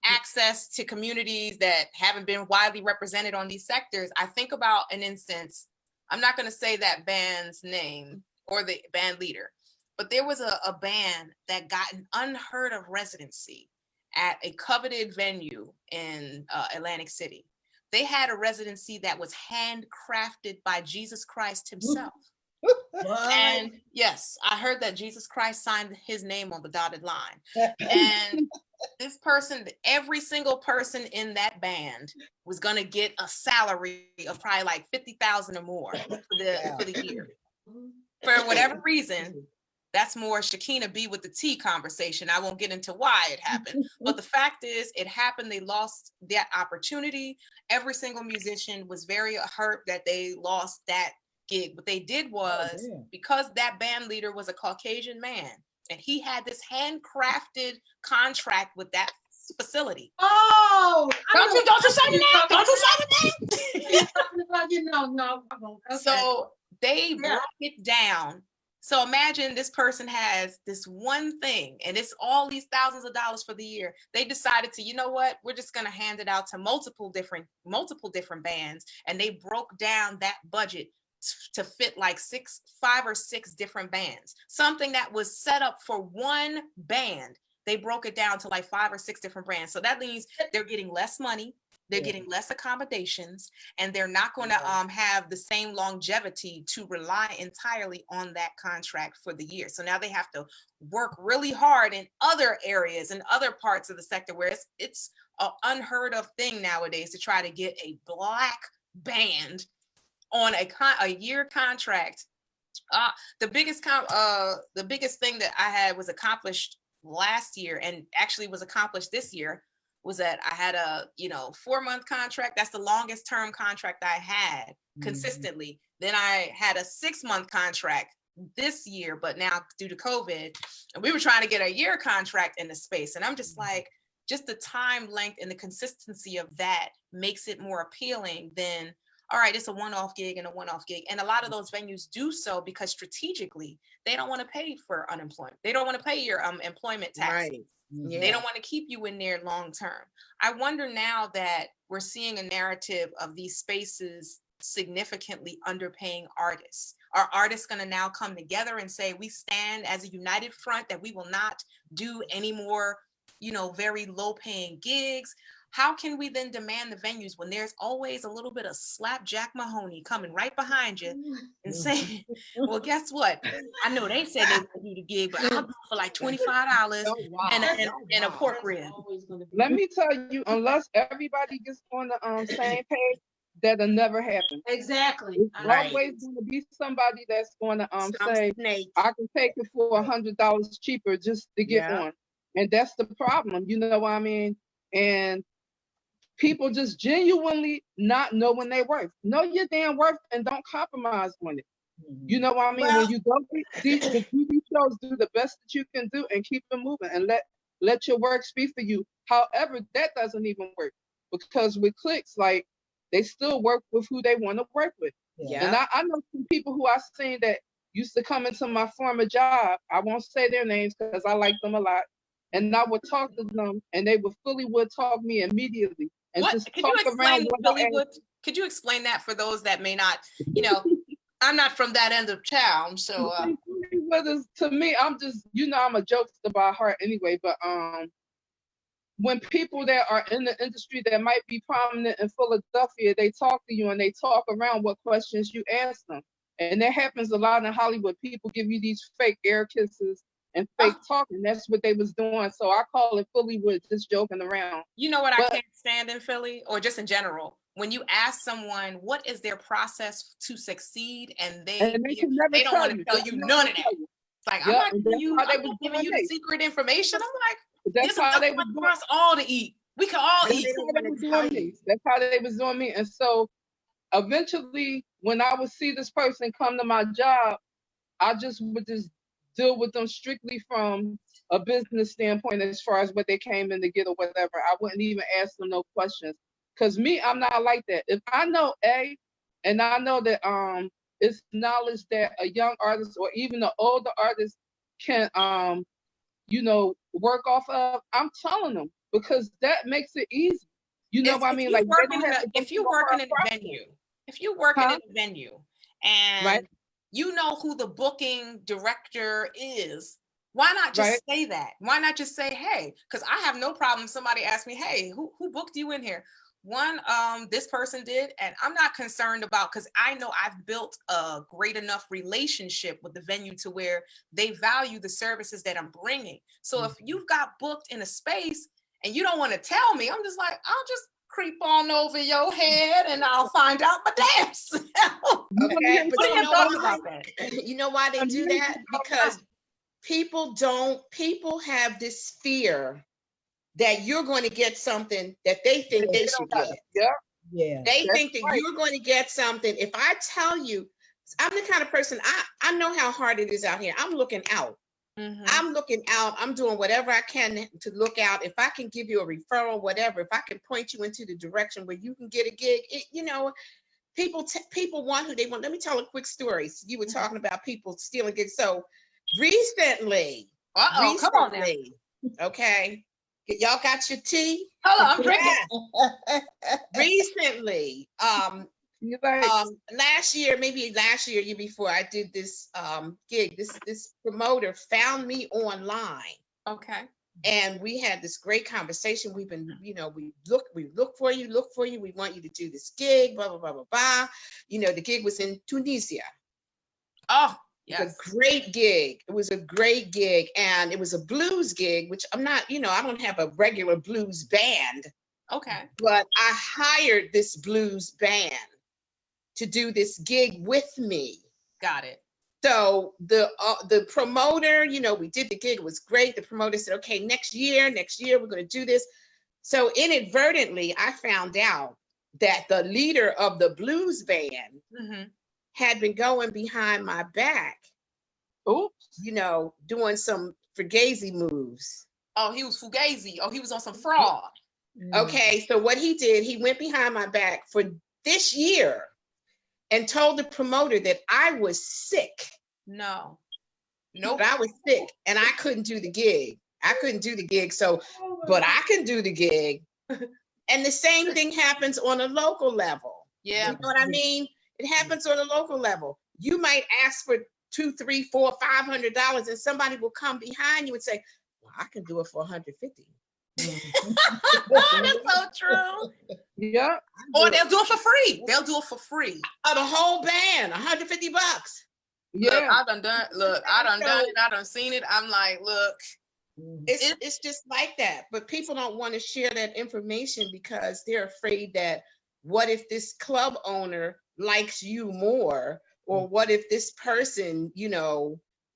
access to communities that haven't been widely represented on these sectors, I think about an instance. I'm not going to say that band's name or the band leader, but there was a band that got an unheard of residency at a coveted venue in Atlantic City. They had a residency that was handcrafted by Jesus Christ himself. And yes, I heard that Jesus Christ signed his name on the dotted line. And this person, every single person in that band was going to get a salary of probably like 50,000 or more for the year. For whatever reason, that's more Shekhinah B with the T conversation. I won't get into why it happened, but the fact is it happened. They lost that opportunity. Every single musician was very hurt that they lost that gig. What they did was, because that band leader was a Caucasian man, and he had this handcrafted contract with that facility. Oh, don't you say the name? Don't you say the name? No. Okay. So they broke it down. So imagine this person has this one thing, and it's all these thousands of dollars for the year. They decided to, you know what? We're just going to hand it out to multiple different bands, and they broke down that budget to fit like 5 or 6 different bands. Something that was set up for one band, they broke it down to like 5 or 6 different brands. So that means they're getting less money, they're getting less accommodations, and they're not going to have the same longevity to rely entirely on that contract for the year. So now they have to work really hard in other areas and other parts of the sector where it's an unheard of thing nowadays to try to get a Black band on a year contract. The biggest thing that I had was accomplished last year, and actually was accomplished this year, was that I had a 4-month contract. That's the longest term contract I had consistently. Then I had a 6-month contract this year, but now due to COVID, and we were trying to get a year contract in the space. And I'm just like, just the time length and the consistency of that makes it more appealing than, all right, it's a one-off gig and a one-off gig. And a lot of those venues do so because strategically, they don't want to pay for unemployment. They don't want to pay your employment taxes. Right. Yeah. They don't want to keep you in there long-term. I wonder now that we're seeing a narrative of these spaces significantly underpaying artists. Are artists going to now come together and say, we stand as a united front that we will not do any more, very low-paying gigs? How can we then demand the venues when there's always a little bit of slapjack Mahoney coming right behind you and saying, well, guess what? I know they said they would do the gig, but I'll do for like $25 and a pork rib. Let me tell you, unless everybody gets on the same page, that'll never happen. Exactly. There's always going to be somebody that's going to say, I can take it for $100 cheaper just to get on. And that's the problem, you know what I mean? And people just genuinely not knowing their worth. Know your damn worth and don't compromise on it. You know what I mean? When you go to the TV shows, do the best that you can do and keep it moving and let your work speak for you. However, that doesn't even work, because with clicks, like, they still work with who they want to work with. Yeah. And I know some people who I've seen that used to come into my former job. I won't say their names because I like them a lot. And I would talk to them, and they would talk me immediately. And what? Just Could talk you explain around could you explain that for those that may not, I'm not from that end of town, so to me, I'm just, I'm a jokester by heart anyway, but when people that are in the industry that might be prominent in Philadelphia, they talk to you and they talk around what questions you ask them. And that happens a lot in Hollywood. People give you these fake air kisses and fake talking. That's what they was doing. So I call it Phillywood, just joking around. You know what I can't stand in Philly, or just in general? When you ask someone what is their process to succeed, and they don't want to tell you none of that. Like, I'm not giving you secret information. I'm like, that's how they was for us all to eat. We can all eat. That's how they was doing me. And so eventually, when I would see this person come to my job, I would deal with them strictly from a business standpoint as far as what they came in to get or whatever. I wouldn't even ask them no questions. Because me, I'm not like that. If I know and I know that it's knowledge that a young artist or even an older artist can, work off of, I'm telling them, because that makes it easy. You know what I mean? Like, if you're working in a venue, and you know who the booking director is, why not just say that? Why not just say, hey, because I have no problem. Somebody asked me, hey, who booked you in here? This person did, and I'm not concerned about, because I know I've built a great enough relationship with the venue to where they value the services that I'm bringing. So if you've got booked in a space and you don't want to tell me, I'm just like, I'll just creep on over your head and I'll find out my damn self. Okay, but what are your thoughts about that? You know why they do that? Because people have this fear that you're going to get something that they think they should get. Yeah. They think that you're going to get something. If I tell you, I'm the kind of person, I know how hard it is out here. I'm looking out. I'm looking out. I'm doing whatever I can to look out. If I can give you a referral, whatever, if I can point you into the direction where you can get a gig, people want who they want. Let me tell a quick story. So you were talking about people stealing gigs. So recently, come on now. Okay. Y'all got your tea? Hold on, I'm drinking. Recently, last year, year before, I did this gig. This promoter found me online. Okay. And we had this great conversation. We've been, we look for you. We want you to do this gig, blah, blah, blah, blah, blah. The gig was in Tunisia. Oh, yes. It was a great gig. It was a great gig. And it was a blues gig, which I'm not, I don't have a regular blues band. Okay. But I hired this blues band to do this gig with me. Got it. So the promoter, we did the gig. It was great. The promoter said, okay, next year, we're going to do this. So inadvertently, I found out that the leader of the blues band had been going behind my back, doing some fugazi moves. Oh, he was fugazi. Oh, he was on some fraud. Okay, so what he did, he went behind my back for this year and told the promoter that I was sick. Nope. I was sick and I couldn't do the gig. But I can do the gig. And the same thing happens on a local level. Yeah. You know what I mean? It happens on a local level. You might ask for $200, $300, $400, $500 and somebody will come behind you and say, well, I can do it for $150. That's so true. Yeah. Or they'll do it for free. The whole band, $150. Yeah. Look, I done done it. I done seen it. I'm like, look. It's just like that. But people don't want to share that information because they're afraid that what if this club owner likes you more? Or what if this person,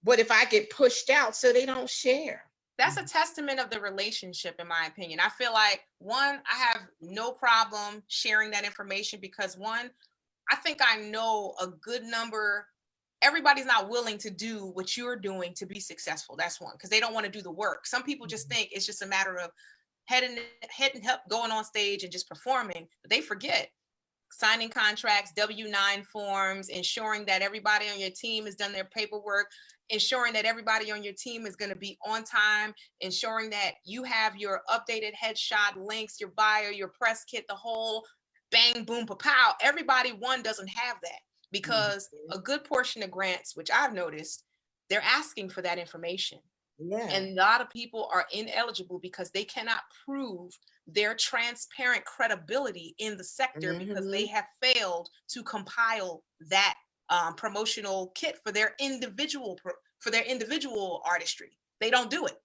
what if I get pushed out? So they don't share. That's a testament of the relationship, in my opinion. I feel like, one, I have no problem sharing that information because, one, I think I know a good number. Everybody's not willing to do what you're doing to be successful. That's one, because they don't want to do the work. Some people just think it's just a matter of heading up, going on stage and just performing, but they forget signing contracts, W-9 forms, ensuring that everybody on your team has done their paperwork, ensuring that everybody on your team is going to be on time, ensuring that you have your updated headshot links, your bio, your press kit, the whole bang, boom, pa-pow. Everybody, doesn't have that because a good portion of grants, which I've noticed, they're asking for that information. Yeah. And a lot of people are ineligible because they cannot prove their transparent credibility in the sector because they have failed to compile that promotional kit for their individual artistry. They don't do it.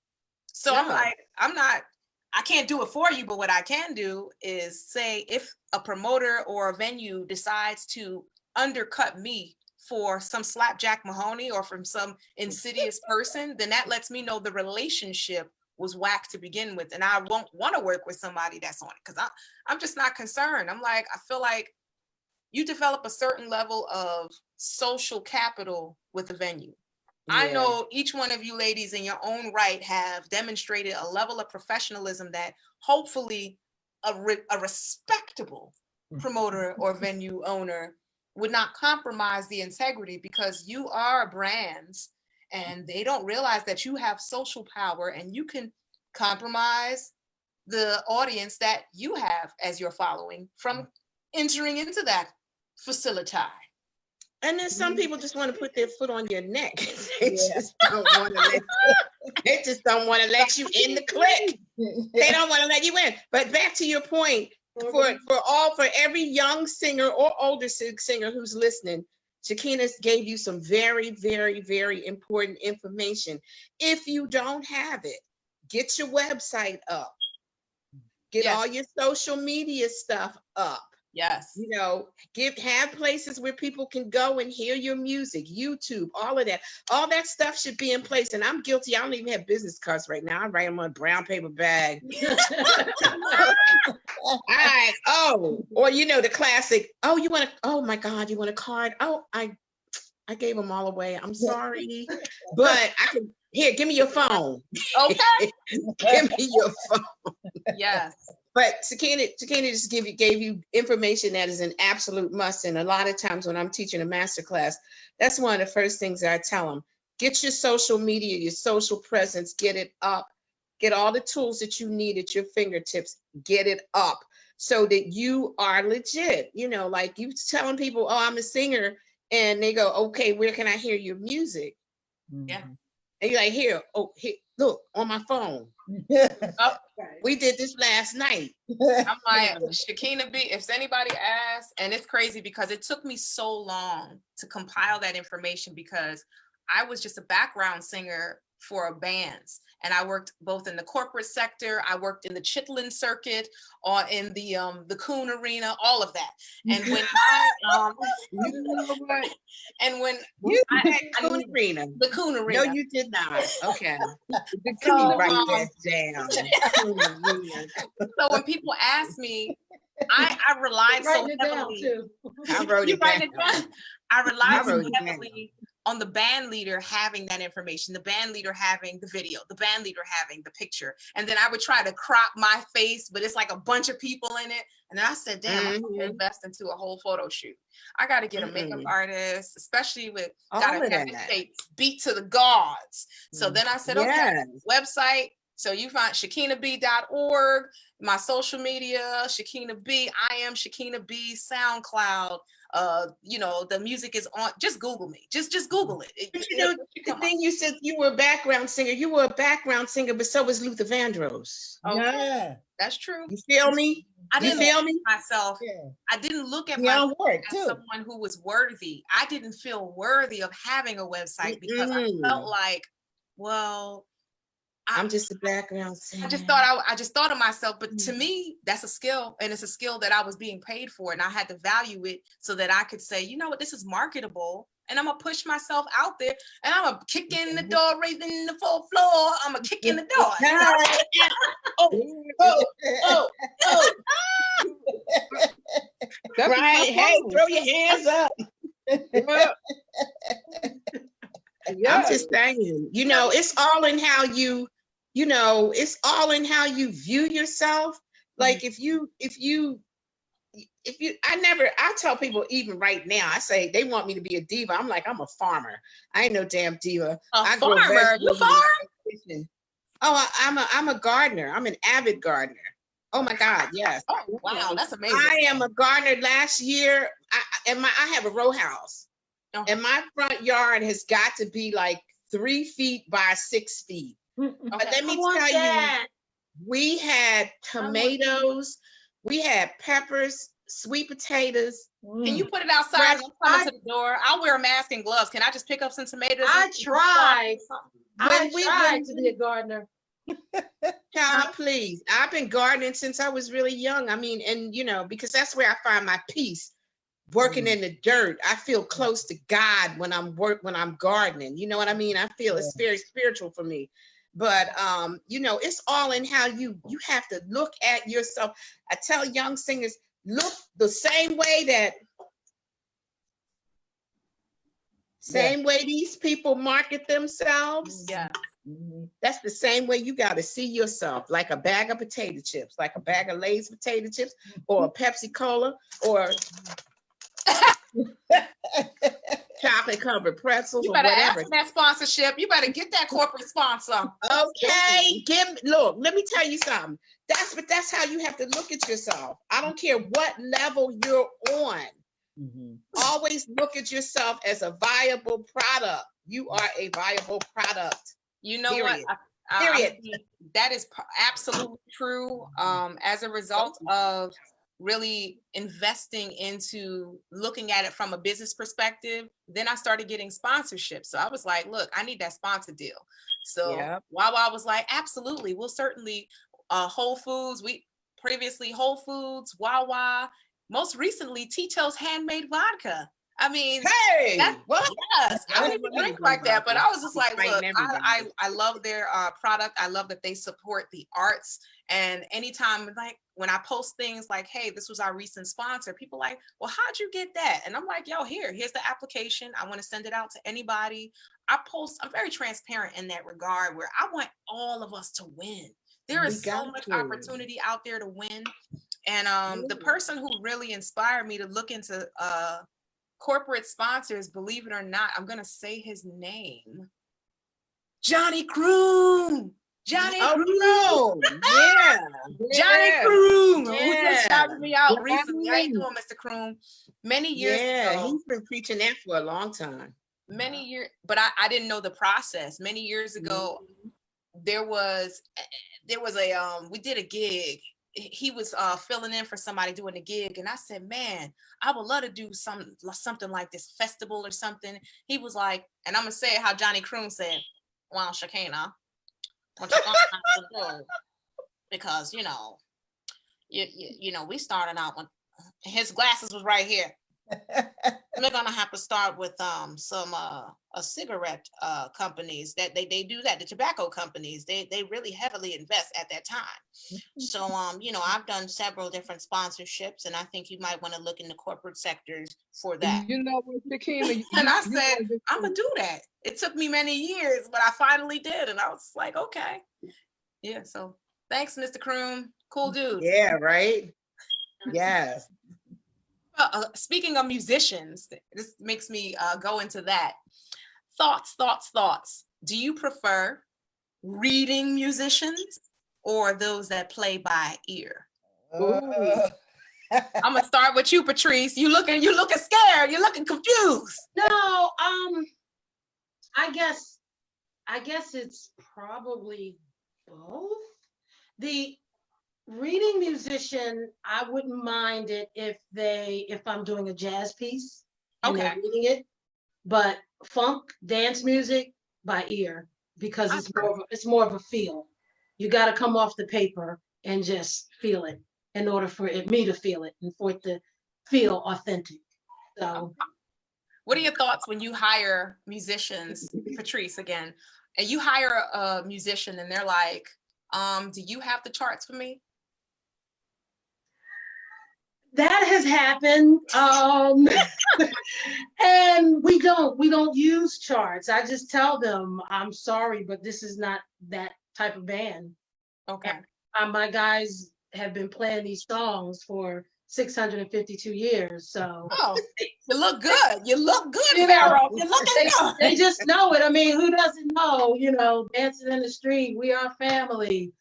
So I'm like, I can't do it for you, but what I can do is say if a promoter or a venue decides to undercut me for some slapjack Mahoney or from some insidious person, then that lets me know the relationship was whack to begin with, and I won't want to work with somebody that's on it because I'm just not concerned. I'm like, I feel like you develop a certain level of social capital with a venue. Yeah. I know each one of you ladies in your own right have demonstrated a level of professionalism that hopefully a respectable promoter or venue owner would not compromise the integrity because you are brands and they don't realize that you have social power and you can compromise the audience that you have as your following from entering into that facility. And then some people just want to put their foot on your neck. They just don't want to let you in the clique. They don't want to let you in. But back to your point, For every young singer or older singer who's listening, Shekhinah gave you some very, very, very important information. If you don't have it, get your website up. Get all your social media stuff up. Yes. You know, have places where people can go and hear your music, YouTube, all of that. All that stuff should be in place. And I'm guilty. I don't even have business cards right now. I write them on a brown paper bag. Or you know, the classic, oh my God, you want a card? Oh, I gave them all away. I'm sorry. But I can, here, give me your phone. Okay. Give me your phone. Yes. But Shekhinah just gave you information that is an absolute must. And a lot of times when I'm teaching a master class, that's one of the first things that I tell them. Get your social media, your social presence, get it up. Get all the tools that you need at your fingertips, get it up so that you are legit. You know, like you telling people, oh, I'm a singer. And they go, okay, where can I hear your music? Yeah. And you're like, here, look, on my phone. Oh, we did this last night. I'm like, Shekhinah B, if anybody asks, and it's crazy because it took me so long to compile that information because I was just a background singer for bands. And I worked both in the corporate sector, I worked in the Chitlin circuit, or in the Coon Arena, all of that. And when Coon Arena. The Coon Arena. No, you did not. Okay. So, write that down. So when people ask me, I relied so heavily. I wrote it down. I relied so heavily on the band leader having that information, the band leader having the video, the band leader having the picture. And then I would try to crop my face, but it's like a bunch of people in it. And then I said, damn, I'm gonna invest into a whole photo shoot. I got to get a makeup artist, especially with gotta have it say beat to the gods. So then I said, okay, website. So you find ShekhinahB.org, my social media, Shekhinah B, I am Shekhinah B, SoundCloud. You know, the music is on, just Google me. Just Google it. But you know, the thing you said, you were a background singer. You were a background singer, but so was Luther Vandross. Oh, yeah, that's true. You feel me? I didn't feel myself. Yeah. I didn't look at myself as someone who was worthy. I didn't feel worthy of having a website because I felt like, well, I'm just a background singer. I just thought of myself, but to me, that's a skill, and it's a skill that I was being paid for, and I had to value it so that I could say, you know what, this is marketable, and I'm gonna push myself out there, and I'm gonna kick in the door, raising the full floor. I'm gonna kick in the door. Right? Hey, throw your hands up. I'm just saying, you know, it's all in how it's all in how you view yourself. Like I tell people even right now, I say they want me to be a diva. I'm like, I'm a farmer. I ain't no damn diva. Farmer? You farm? Oh, I'm a gardener. I'm an avid gardener. Oh my God, yes. Oh, wow, that's amazing. I am a gardener. Last year, I have a row house. And my front yard has got to be like 3 feet by 6 feet. But let me tell you, we had tomatoes, we had peppers, sweet potatoes. Can you put it outside? Don't come to the door. I'll wear a mask and gloves. Can I just pick up some tomatoes? I tried to be a gardener. Child, please. I've been gardening since I was really young. I mean, and you know, because that's where I find my peace. Working in the dirt, I feel close to God when I'm gardening. You know what I mean? I feel it's very spiritual for me. But you know, it's all in how you have to look at yourself. I tell young singers, look the same way way these people market themselves. Yeah. That's the same way you got to see yourself, like a bag of potato chips, like a bag of Lay's potato chips, or a Pepsi Cola, or chocolate covered pretzels, you better or whatever. Ask for that sponsorship. You better get that corporate sponsor. Okay, look. Let me tell you something. That's how you have to look at yourself. I don't care what level you're on. Always look at yourself as a viable product. You are a viable product. You know period. what? Period. That is absolutely true. As a result of really investing into looking at it from a business perspective, then I started getting sponsorships. So I was like, look, I need that sponsor deal. So Wawa was like, absolutely, we'll certainly, Whole Foods, Whole Foods, Wawa, most recently Tito's Handmade Vodka. I mean, hey, what? Yes, I don't even drink like that, but I was just like, look, I love their product. I love that they support the arts. And anytime, like when I post things like, hey, this was our recent sponsor, people like, well, how'd you get that? And I'm like, yo, here's the application. I want to send it out to anybody. I'm very transparent in that regard, where I want all of us to win. There is so much opportunity out there to win. And the person who really inspired me to look into corporate sponsors, believe it or not, I'm gonna say his name, Johnny Kroon. Johnny Kroon. Yeah. Johnny Kroon, who just shouted me out recently. How you doing, Mr. Kroon? Many years ago. He's been preaching that for a long time. Many years, but I didn't know the process. Many years ago, there was a we did a gig. He was filling in for somebody doing a gig, and I said, man, I would love to do something like this festival or something. He was like, and I'm gonna say how Johnny Kroon said, well, Shekhinah, what you gonna have to do, because you know we started out when his glasses was right here. We're gonna have to start with some cigarette companies that they do that. The tobacco companies, they really heavily invest at that time. So I've done several different sponsorships, and I think you might want to look in the corporate sectors for that. You know what, Shekhinah? And I said, I'm gonna do that. It took me many years, but I finally did, and I was like, okay, yeah. So thanks, Mr. Kroon. Cool dude. Yeah, right. Yes. Speaking of musicians, this makes me go into that. Thoughts. Do you prefer reading musicians or those that play by ear? I'm gonna start with you, Patrice. You looking scared. You're looking confused. No, I guess it's probably both. The reading musician, I wouldn't mind it if I'm doing a jazz piece and they're reading it, but funk, dance music by ear, because it's more of a feel. You got to come off the paper and just feel it in order for me to feel it and for it to feel authentic. So, what are your thoughts when you hire musicians, Patrice again, and you hire a musician and they're like, do you have the charts for me? That has happened, and we don't use charts. I just tell them, I'm sorry, but this is not that type of band. Okay. My guys have been playing these songs for 652 years, so. Oh, you look good. You look good, Pharaoh. You're looking good. They just know it. I mean, who doesn't know? Dancing in the Street, We Are Family,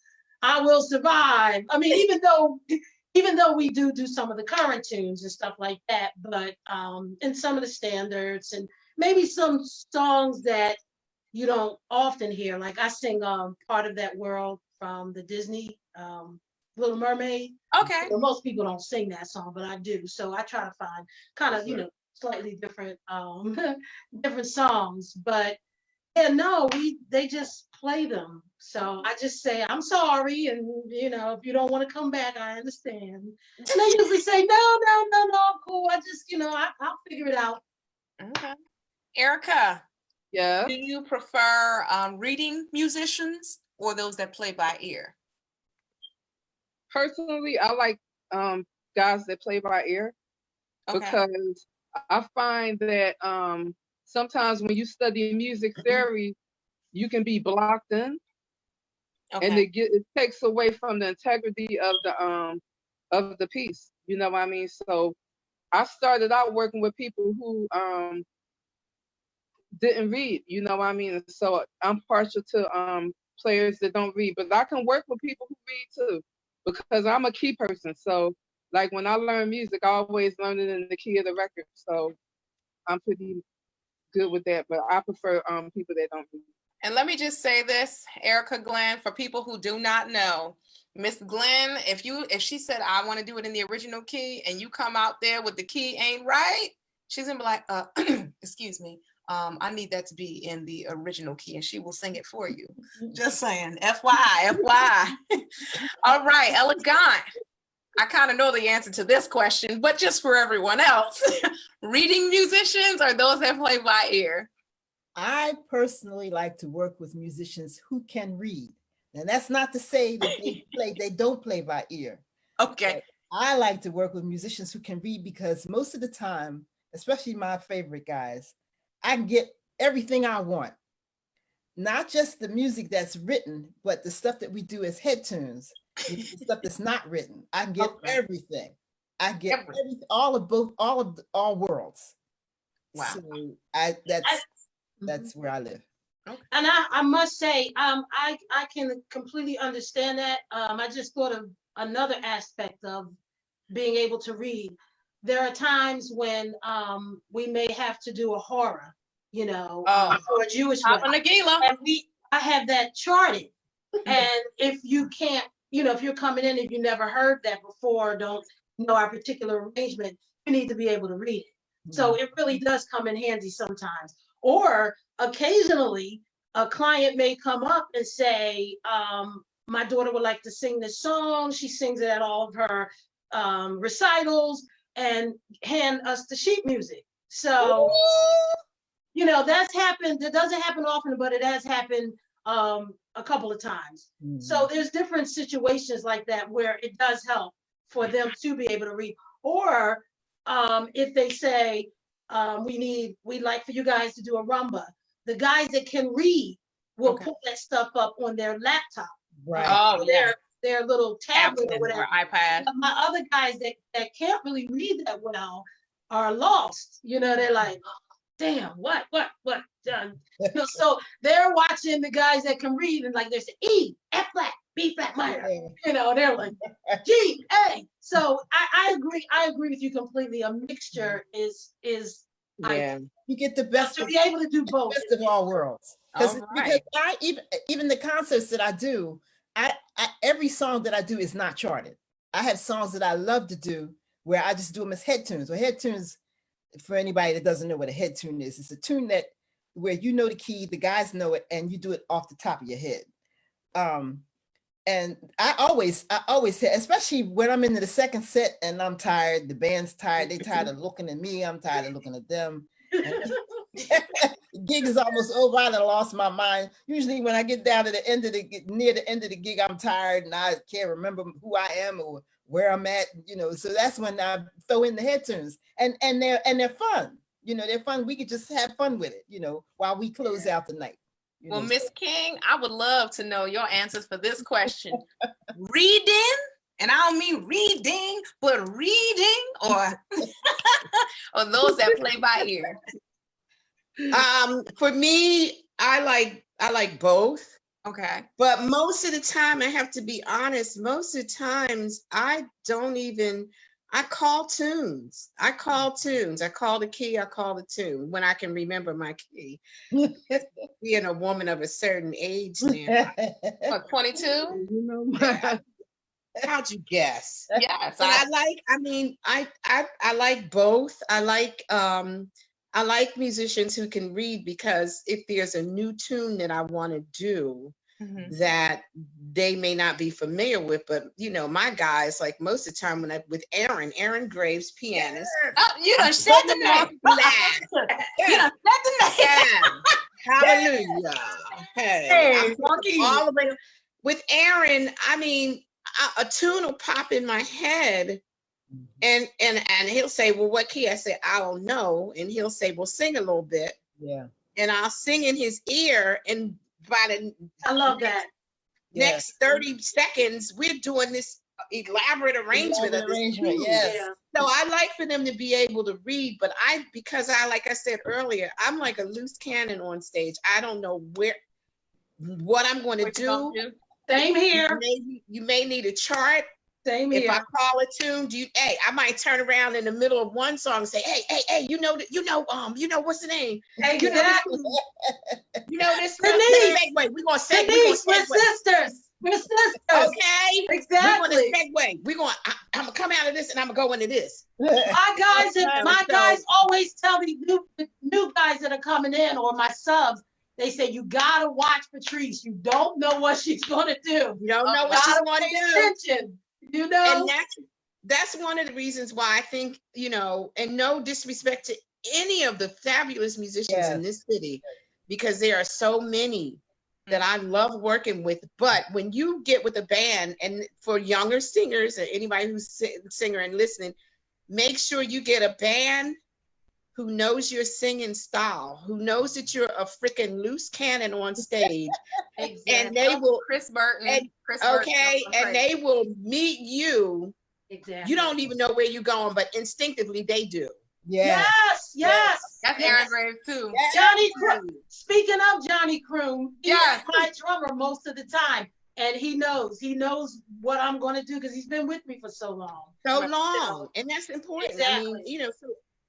I Will Survive. I mean, even though we do some of the current tunes and stuff like that, but and some of the standards and maybe some songs that you don't often hear. Like I sing Part of That World from the Disney Little Mermaid. Okay. Most people don't sing that song, but I do. So I try to find kind of, slightly different different songs. But yeah, no, they just play them. So I just say, I'm sorry. And, if you don't want to come back, I understand. And they usually say, no, I'm cool. I just, I'll figure it out. Okay. Ericka. Yeah. Do you prefer reading musicians or those that play by ear? Personally, I like guys that play by ear, because I find that sometimes when you study music theory, you can be blocked in, and it takes away from the integrity of the piece. You know what I mean? So I started out working with people who didn't read. You know what I mean? So I'm partial to players that don't read, but I can work with people who read too, because I'm a key person. So like when I learn music, I always learn it in the key of the record. So I'm pretty good with that, but I prefer people that don't read. And let me just say this, Ericka Glenn, for people who do not know, Miss Glenn, if she said I want to do it in the original key and you come out there with the key ain't right, she's gonna be like, excuse me, I need that to be in the original key, and she will sing it for you. Just saying, FYI. All right, Gahnt. I kind of know the answer to this question, but just for everyone else, reading musicians or those that play by ear? I personally like to work with musicians who can read. And that's not to say that they don't play by ear. Okay. But I like to work with musicians who can read because most of the time, especially my favorite guys, I can get everything I want. Not just the music that's written, but the stuff that we do as head tunes, the stuff that's not written. I can get everything. I get everything, all worlds. Wow. So that's where I live. And I must say, I can completely understand that. I just thought of another aspect of being able to read. There are times when we may have to do a horror, or a Jewish one. And I have that charted. And if you can't, if you're coming in and you never heard that before, don't know our particular arrangement, you need to be able to read it. So it really does come in handy sometimes. Or occasionally, a client may come up and say, my daughter would like to sing this song. She sings it at all of her recitals and hand us the sheet music. So, that's happened. It doesn't happen often, but it has happened a couple of times. So there's different situations like that where it does help for them to be able to read. Or if they say, we'd like for you guys to do a rumba. The guys that can read will put that stuff up on their laptop, right? Their little tablet or whatever, or iPad. But my other guys that can't really read that well are lost. They're like, damn, what? So they're watching the guys that can read and like there's E, F flat, B flat minor. They're like G, A. So I agree with you completely. A mixture is you get the best to be able to do both. Best of all worlds. Because I even the concerts that I do, I every song that I do is not charted. I have songs that I love to do where I just do them as head tunes. Well, head tunes, for anybody that doesn't know what a head tune is, it's a tune that where the key, the guys know it, and you do it off the top of your head. And I always say, especially when I'm into the second set and I'm tired, the band's tired, they tired of looking at me, I'm tired of looking at them. The gig is almost over, I done lost my mind. Usually when I get down to near the end of the gig, I'm tired and I can't remember who I am or where I'm at, so that's when I throw in the head tunes. And they're fun. They're fun. We could just have fun with it, while we close out the night. Well, Miss King, I would love to know your answers for this question. Reading, and I don't mean reading, but reading, or those that play by ear. For me, I like both. Okay. But most of the time, I have to be honest, most of the times I call tunes. I call the key, I call the tune when I can remember my key. Being a woman of a certain age now. What, 22? How'd you guess? Yes. But I like both. I like musicians who can read because if there's a new tune that I want to do that they may not be familiar with, but my guys, like most of the time with Aaron Graves, pianist. Oh, you done said the name. You done said the name. Hallelujah. Hey, all the way. With Aaron, a tune will pop in my head. And he'll say, well, what key? I say, I don't know. And he'll say, well, sing a little bit. Yeah. And I'll sing in his ear. And I love that. Next 30 seconds, we're doing this elaborate arrangement of this. Yes. Yeah. So I like for them to be able to read, but like I said earlier, I'm like a loose cannon on stage. I don't know what I'm going to do. Same here. You may need a chart. Same here. If I call a tune, I might turn around in the middle of one song and say, hey, what's the name? Hey, this. Denise, Wait, we're gonna say we're sisters. We're sisters. Okay, Exactly. We're going. I'm gonna come out of this, and I'm gonna go into this. My guys always tell me, new guys that are coming in, or my subs, they say you gotta watch Patrice. You don't know what she's gonna do. You don't know what she's gonna do. Attention, you know. And that's one of the reasons why I think, and no disrespect to any of the fabulous musicians in this city, because there are so many that I love working with. But when you get with a band, and for younger singers or anybody who's singer and listening, make sure you get a band who knows your singing style, who knows that you're a freaking loose cannon on stage. Exactly. And they will Chris Burton. And they will meet you. Exactly. You don't even know where you're going, but instinctively they do. Yes. That's Aaron Graves too. Johnny Croom. Speaking of Johnny Croom, he's my drummer most of the time. And he knows what I'm going to do because he's been with me for so long. And that's important. Exactly. I mean,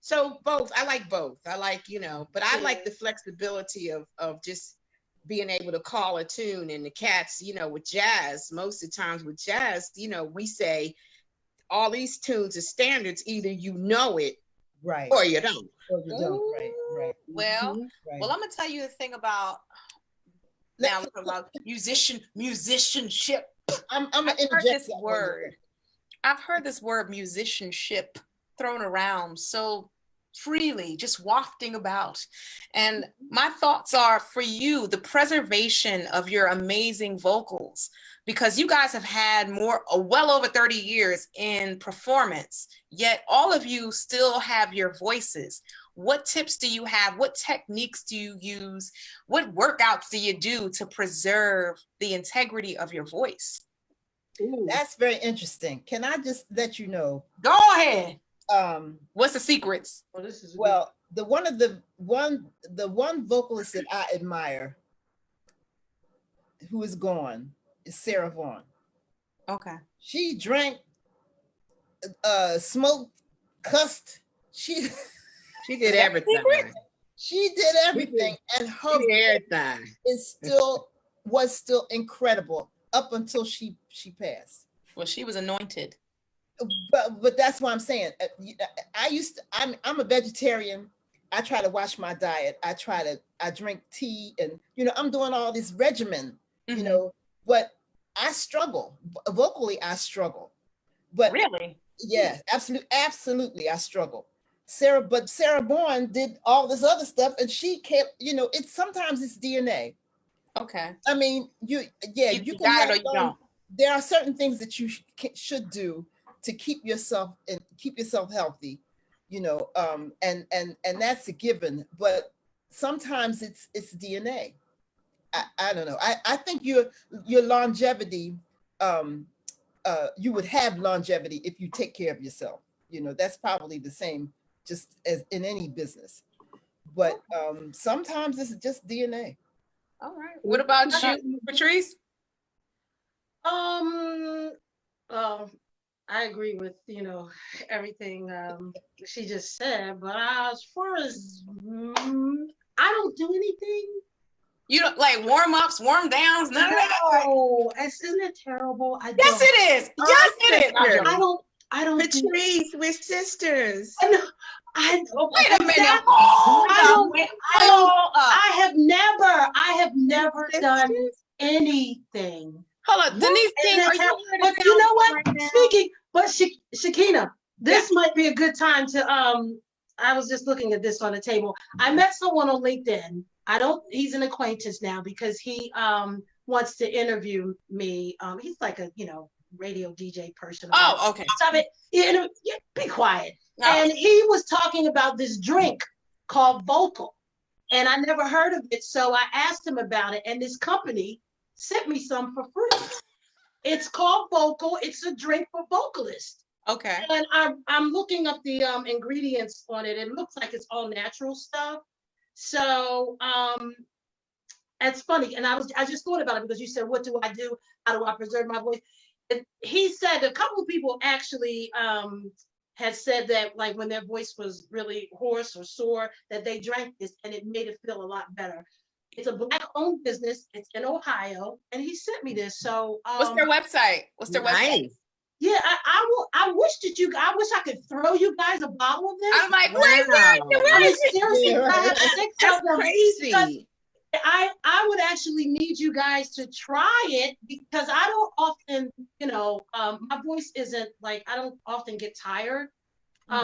so both. I like both. I like, but I like the flexibility of just being able to call a tune. And the cats, with jazz, most of the times with jazz, we say all these tunes are standards. Either you know it, right, or you don't. Right. Well, I'm gonna tell you the thing about now. We're talking about musicianship. I'm gonna interject this word. I've heard this word musicianship thrown around so freely, just wafting about. And my thoughts are for you, the preservation of your amazing vocals, because you guys have had well over 30 years in performance, yet all of you still have your voices. What tips do you have? What techniques do you use? What workouts do you do to preserve the integrity of your voice? Ooh. That's very interesting. Can I just let you know? Go ahead. What's the secrets? The one vocalist that I admire, who is gone, is Sarah Vaughan. Okay. She drank, smoked, cussed. She did everything. She did everything, and her was still incredible up until she passed. Well, she was anointed. But that's what I'm saying. I'm a vegetarian. I try to watch my diet. I drink tea, and I'm doing all this regimen, but I struggle. Vocally, I struggle. But really? Yeah, absolutely I struggle. Sarah Vaughan did all this other stuff, and she can't, sometimes it's DNA. Okay. I mean, you can got it or you don't. There are certain things that you should do to keep yourself healthy, and that's a given. But sometimes it's DNA. I don't know. I think your longevity, you would have longevity if you take care of yourself. That's probably the same, just as in any business. But sometimes it's just DNA. All right. What about you, Patrice? I agree with, everything she just said, but as far as I don't do anything. You don't like warm-ups, warm-downs, none of that? No, isn't it terrible? Yes, it is. Yes, it is. I don't Patrice, we're sisters. Wait a minute. I have never done anything. Hold on, Denise King, but you know what? Right Shekhinah, this might be a good time to I was just looking at this on the table. I met someone on LinkedIn. He's an acquaintance now because he wants to interview me. He's like a, radio DJ person. Oh, okay. Stop it. Be quiet. No. And he was talking about this drink called Vocal. And I never heard of it. So I asked him about it. And this company sent me some for free. It's called Vocal. It's a drink for vocalists. Okay. And I'm looking up the ingredients on it. It looks like it's all natural stuff. So it's funny. And I just thought about it because you said, what do I do? How do I preserve my voice? And he said a couple of people actually had said that, like, when their voice was really hoarse or sore, that they drank this and it made it feel a lot better. It's a Black-owned business. It's in Ohio, and he sent me this. So, what's their website? What's their website? Yeah, I wish I wish I could throw you guys a bottle of this. I'm like, wait, where is it? Seriously, That's crazy. I would actually need you guys to try it because I don't often, my voice isn't like, I don't often get tired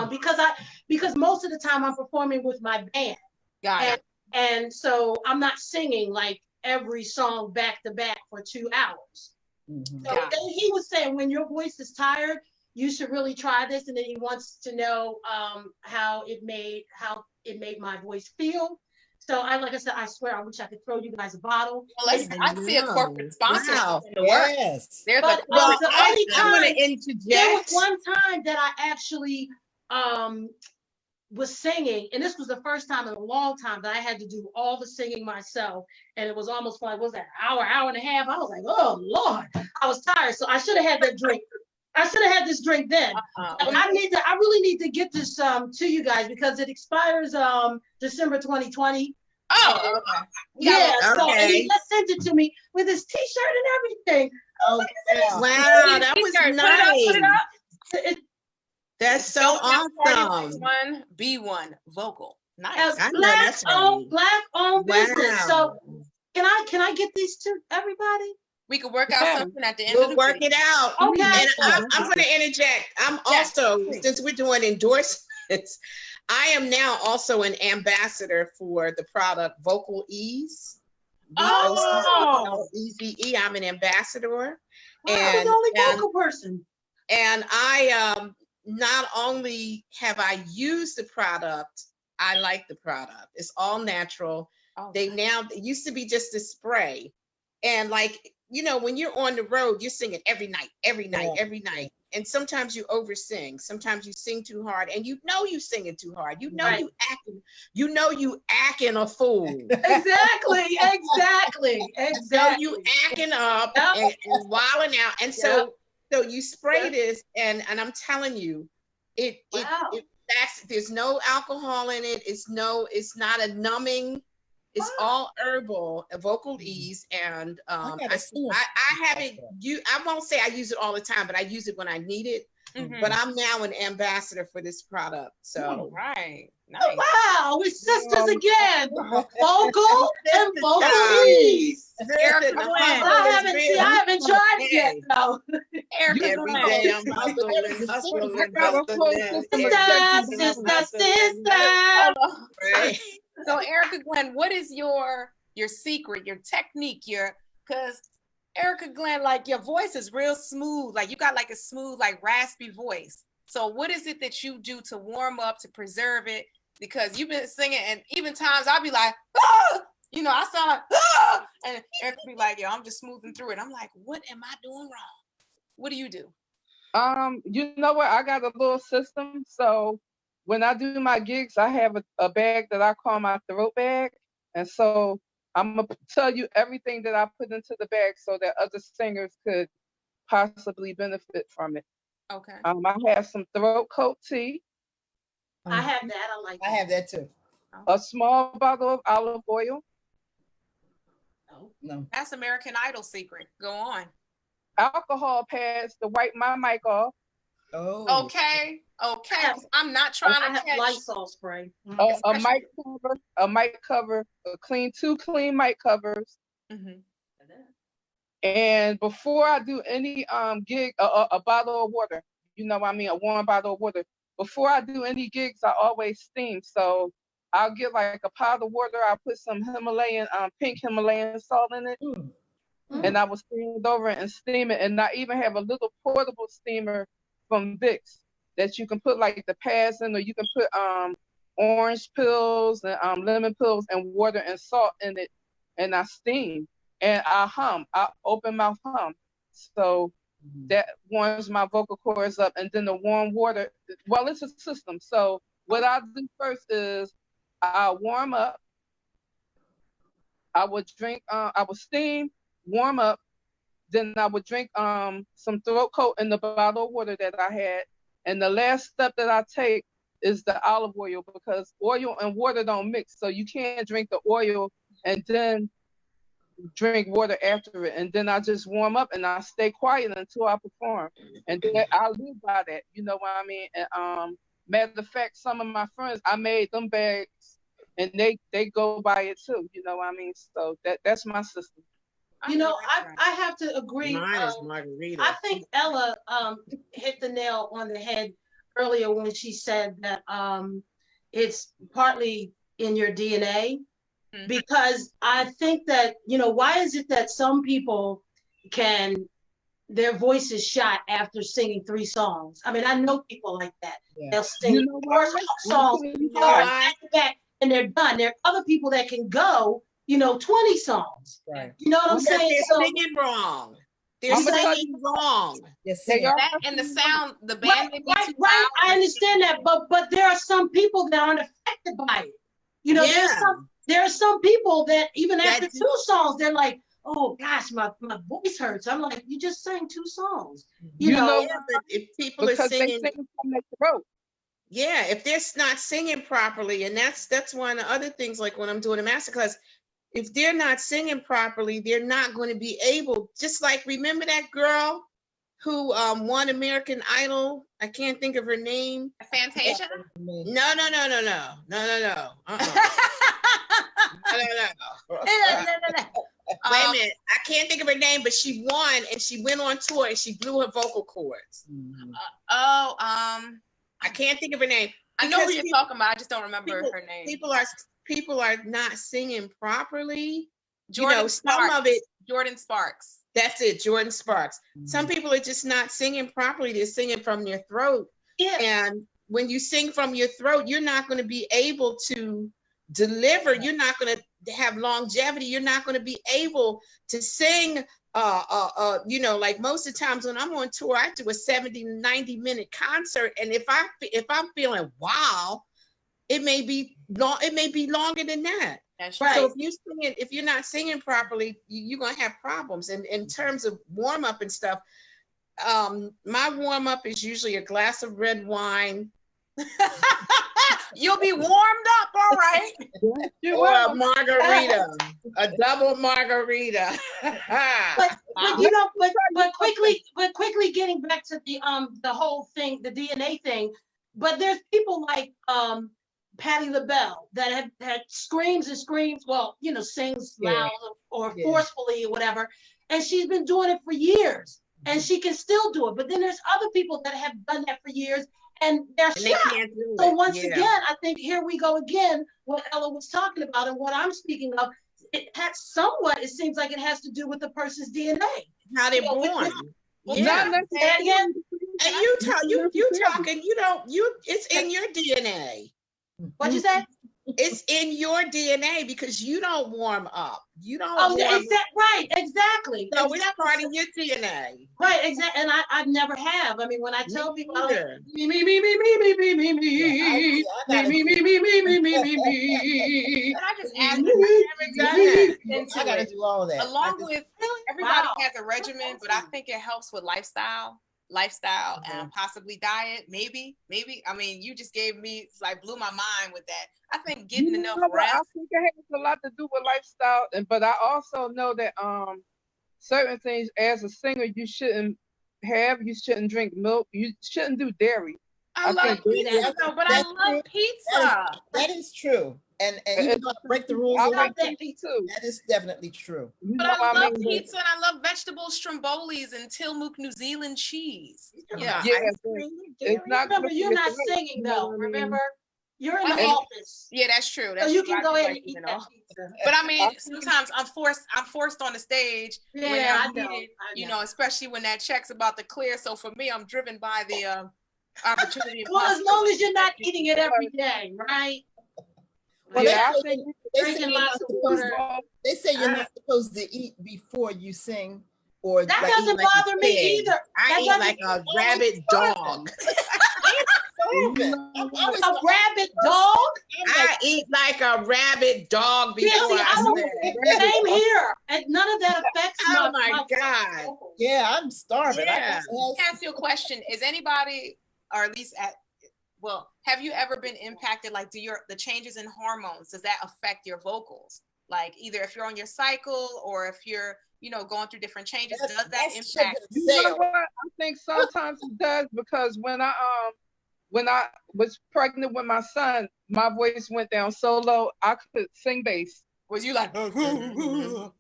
because most of the time I'm performing with my band. Got it. And so I'm not singing like every song back to back for 2 hours. So then he was saying when your voice is tired, you should really try this. And then he wants to know how it made my voice feel. So like I said, I swear I wish I could throw you guys a bottle. Well, I see a corporate sponsor. Wow. Yes. There's but the only time, I'm going to interject. there was one time that I actually was singing, and this was the first time in a long time that I had to do all the singing myself, and it was almost like, what was that, hour and a half? I was like, oh Lord, I was tired, so I should have had that drink. I should have had this drink then. I really need to get this to you guys because it expires December 2020. Oh, okay. Yeah, so okay. and he just sent it to me with his T-shirt and everything. Oh, Wow, that was nice. Put it up. That's so awesome. One B1 vocal. As Nice. Black-owned business. So Wow. can I get these to everybody? We could work out something at the end of We'll the work week. it out. Okay. And I'm going to interject. I'm also, since we're doing endorsements, I am now also an ambassador for the product Vocal Ease. Oh. EZE. I'm an ambassador. Wow, I'm the only vocal person. And I not only have I used the product, I like the product. It's all natural. Oh, It used to be just a spray. And like, when you're on the road, you're singing every night. And sometimes you oversing. Sometimes you sing too hard and you singing too hard. Right. you acting a fool. Exactly. You acting up and wilding out. And so you spray this and I'm telling you, there's no alcohol in it. It's not a numbing. It's all herbal, Vocal Ease, and I haven't. I won't say I use it all the time, but I use it when I need it. Mm-hmm. But I'm now an ambassador for this product. So right, nice. Oh, wow, we're sisters again. Vocal and Vocal Ease. Ericka Glenn. I haven't tried it yet. No. Ericka every Glenn. day I'm Sisters. Right. So Ericka Glenn, what is your secret, your technique, because Ericka Glenn, like your voice is real smooth, like you got like a smooth, like raspy voice. So what is it that you do to warm up, to preserve it? Because you've been singing and even times I'll be like, ah! I sound like, ah! And Ericka be like, yo, I'm just smoothing through it. I'm like, what am I doing wrong? What do you do? You know what? I got a little system. So when I do my gigs, I have a bag that I call my throat bag. And so I'm going to tell you everything that I put into the bag so that other singers could possibly benefit from it. Okay. I have some throat coat tea. I have that. I have that too. A small bottle of olive oil. No. That's American Idol secret. Go on. Alcohol pads to wipe my mic off. Oh. Okay. I'm not trying to catch Lysol spray. A mic cover, two clean mic covers. Mm-hmm. And before I do any gig, a bottle of water, a warm bottle of water. Before I do any gigs, I always steam. So I'll get like a pot of water. I'll put some pink Himalayan salt in it. Mm-hmm. And I will steam it over and steam it. And I even have a little portable steamer from Vicks that you can put like the pads in, or you can put orange pills and lemon pills and water and salt in it, and I steam and I open mouth hum. So that warms my vocal cords up, and then the warm water. Well, it's a system. So what I do first is I warm up. I would drink. I would steam, warm up. Then I would drink some throat coat in the bottle of water that I had. And the last step that I take is the olive oil, because oil and water don't mix. So you can't drink the oil and then drink water after it, and then I just warm up and I stay quiet until I perform, and then I live by that. You know what I mean? And matter of fact, some of my friends, I made them bags, and they go by it too. You know what I mean? So that's my system. You know, I have to agree. Mine is margarita. I think Ella hit the nail on the head earlier when she said that it's partly in your DNA. Because I think that, you know, why is it that some people their voice is shot after singing 3 songs? I mean, I know people like that. Yeah. They'll sing first songs back to back and they're done. There are other people that can go, 20 songs. Right. You know what I'm saying? They're singing wrong. They're singing wrong. Yes, that and the sound, the band. Right. I understand that, but there are some people that aren't affected by it. There are some people that even after 2 songs, they're like, oh gosh, my voice hurts. I'm like, you just sang 2 songs. You know, but if people are singing from their throat. Yeah, if they're not singing properly, and that's one of the other things, like when I'm doing a masterclass, if they're not singing properly, they're not going to be able, just like, remember that girl who won American Idol? I can't think of her name. Fantasia? No. No. Wait a minute. I can't think of her name, but she won and she went on tour and she blew her vocal cords. I can't think of her name. I know who you're talking about. I just don't remember her name. People are not singing properly. Jordan Sparks. That's it, Jordan Sparks. Some people are just not singing properly. They're singing from their throat. Yeah. And when you sing from your throat, you're not going to be able to deliver. You're not going to have longevity. You're not going to be able to sing, like most of the times when I'm on tour, I do a 70, 90-minute concert. And if I'm feeling wow, it may be longer than that. That's right. So if you're not singing properly, you're gonna have problems. And in terms of warm up and stuff, my warm up is usually a glass of red wine. You'll be warmed up, all right. Or a margarita, a double margarita. but quickly getting back to the whole thing, the DNA thing. But there's people like Patti LaBelle that have had screams and screams, sings loud or forcefully or whatever. And she's been doing it for years and she can still do it. But then there's other people that have done that for years and they're shot. So once again, I think here we go again, what Ella was talking about and what I'm speaking of, it seems like it has to do with the person's DNA. How they're born. And you talking, it's in your DNA. What'd you say? It's in your DNA because you don't warm up. You don't. Right, exactly. So it's part of your DNA. Right, exactly. And I never have. I mean, when I tell people, me. Can I just add? I gotta do all of that. Along with everybody has a regimen, but I think it helps with lifestyle and possibly diet. Maybe. I mean, you just gave me blew my mind with that. I think getting enough rest. I think it has a lot to do with lifestyle, but I also know that certain things as a singer you shouldn't have. You shouldn't drink milk. You shouldn't do dairy. I love pizza, but I love pizza. That is true. And you break the rules. I like that too. That is definitely true. But I love pizza and I love vegetable strombolis and Tillamook New Zealand cheese. Yeah. It's not. Remember, you're not singing though. Remember, you're in the office. Yeah, that's true. So you can go ahead and eat that pizza. But I mean, sometimes I'm forced on the stage. Yeah, I know. Especially when that check's about to clear. So for me, I'm driven by the opportunity. Well, as long as you're not eating it every day, right? Well, drinking lots of water. They say you're not supposed to eat before you sing. Or that doesn't bother me either. I eat like a rabid dog. A rabid dog? I eat like a rabid dog before Same here. And none of that affects me. Oh my God. Yeah, I'm starving. Yeah. Let me ask you a question. Is anybody, or at least have you ever been impacted? Like, the changes in hormones, does that affect your vocals? Like either if you're on your cycle or if you're, you know, going through different changes, does that That's impact? You know what? I think sometimes it does, because when I was pregnant with my son, my voice went down so low I could sing bass. Was you like, Is an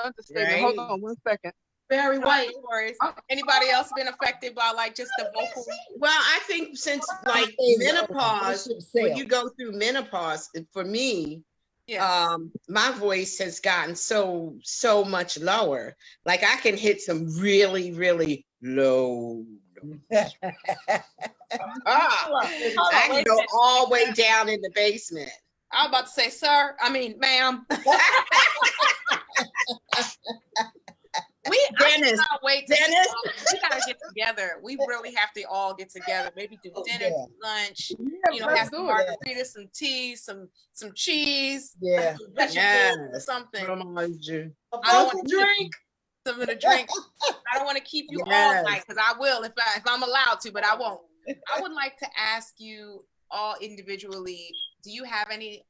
understatement. Right. Hold on one second. Very white. no worries. Anybody else been affected by like just the vocal? Well, I think since like menopause, when you go through menopause, for me, Yeah. my voice has gotten so much lower. Like I can hit some really, really low. I can go all the way down in the basement. I was about to say, sir. I mean, ma'am. Dennis, Dennis. We gotta get together. We really have to all get together. Maybe do dinner, lunch. You know, have some margaritas, some tea, some cheese. Yeah. Vegetables or something. I don't want to Drink. Something to drink. I don't want to keep you all night, because I will if I'm allowed to, but I won't. I would like to ask you all individually, do you have any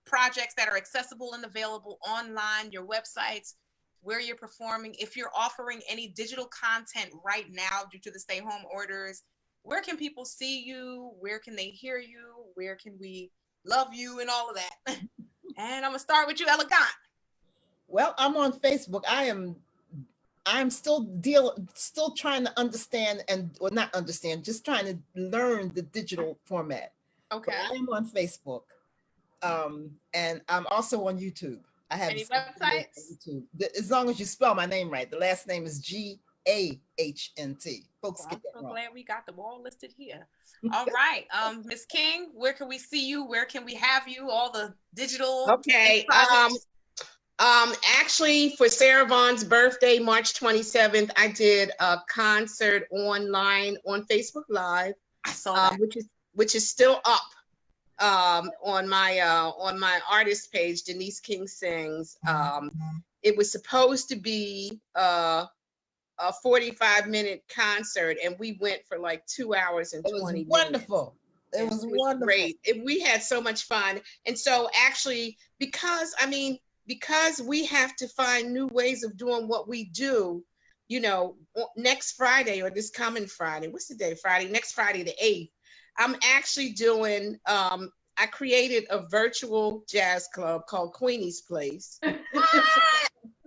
projects that are accessible and available online, your websites, where you're performing? If you're offering any digital content right now due to the stay-home orders, where can people see you? Where can they hear you? Where can we love you and all of that? And I'm gonna start with you, Ericka Glenn. Well, I'm on Facebook. I'm still trying to understand not understand, just trying to learn the digital format. Okay. But I am on Facebook. And I'm also on YouTube. I have any websites? YouTube. As long as you spell my name right. The last name is Gahnt. Folks get that I'm so wrong. glad we got them all listed here. All right. Miss King, where can we see you? Where can we have you? All the digital. Okay. Actually, for Sarah Vaughn's birthday, March 27th, I did a concert online on Facebook Live. I saw that. which is still up on my artist page, Denise King Sings. It was supposed to be a 45-minute concert, and we went for like 2 hours and 20 minutes. Wonderful. It was wonderful. Great. We had so much fun. And so actually, because we have to find new ways of doing what we do, you know, next Friday or this coming Friday, what's the day? Friday, next Friday, the 8th, I'm actually doing, I created a virtual jazz club called Queenie's Place.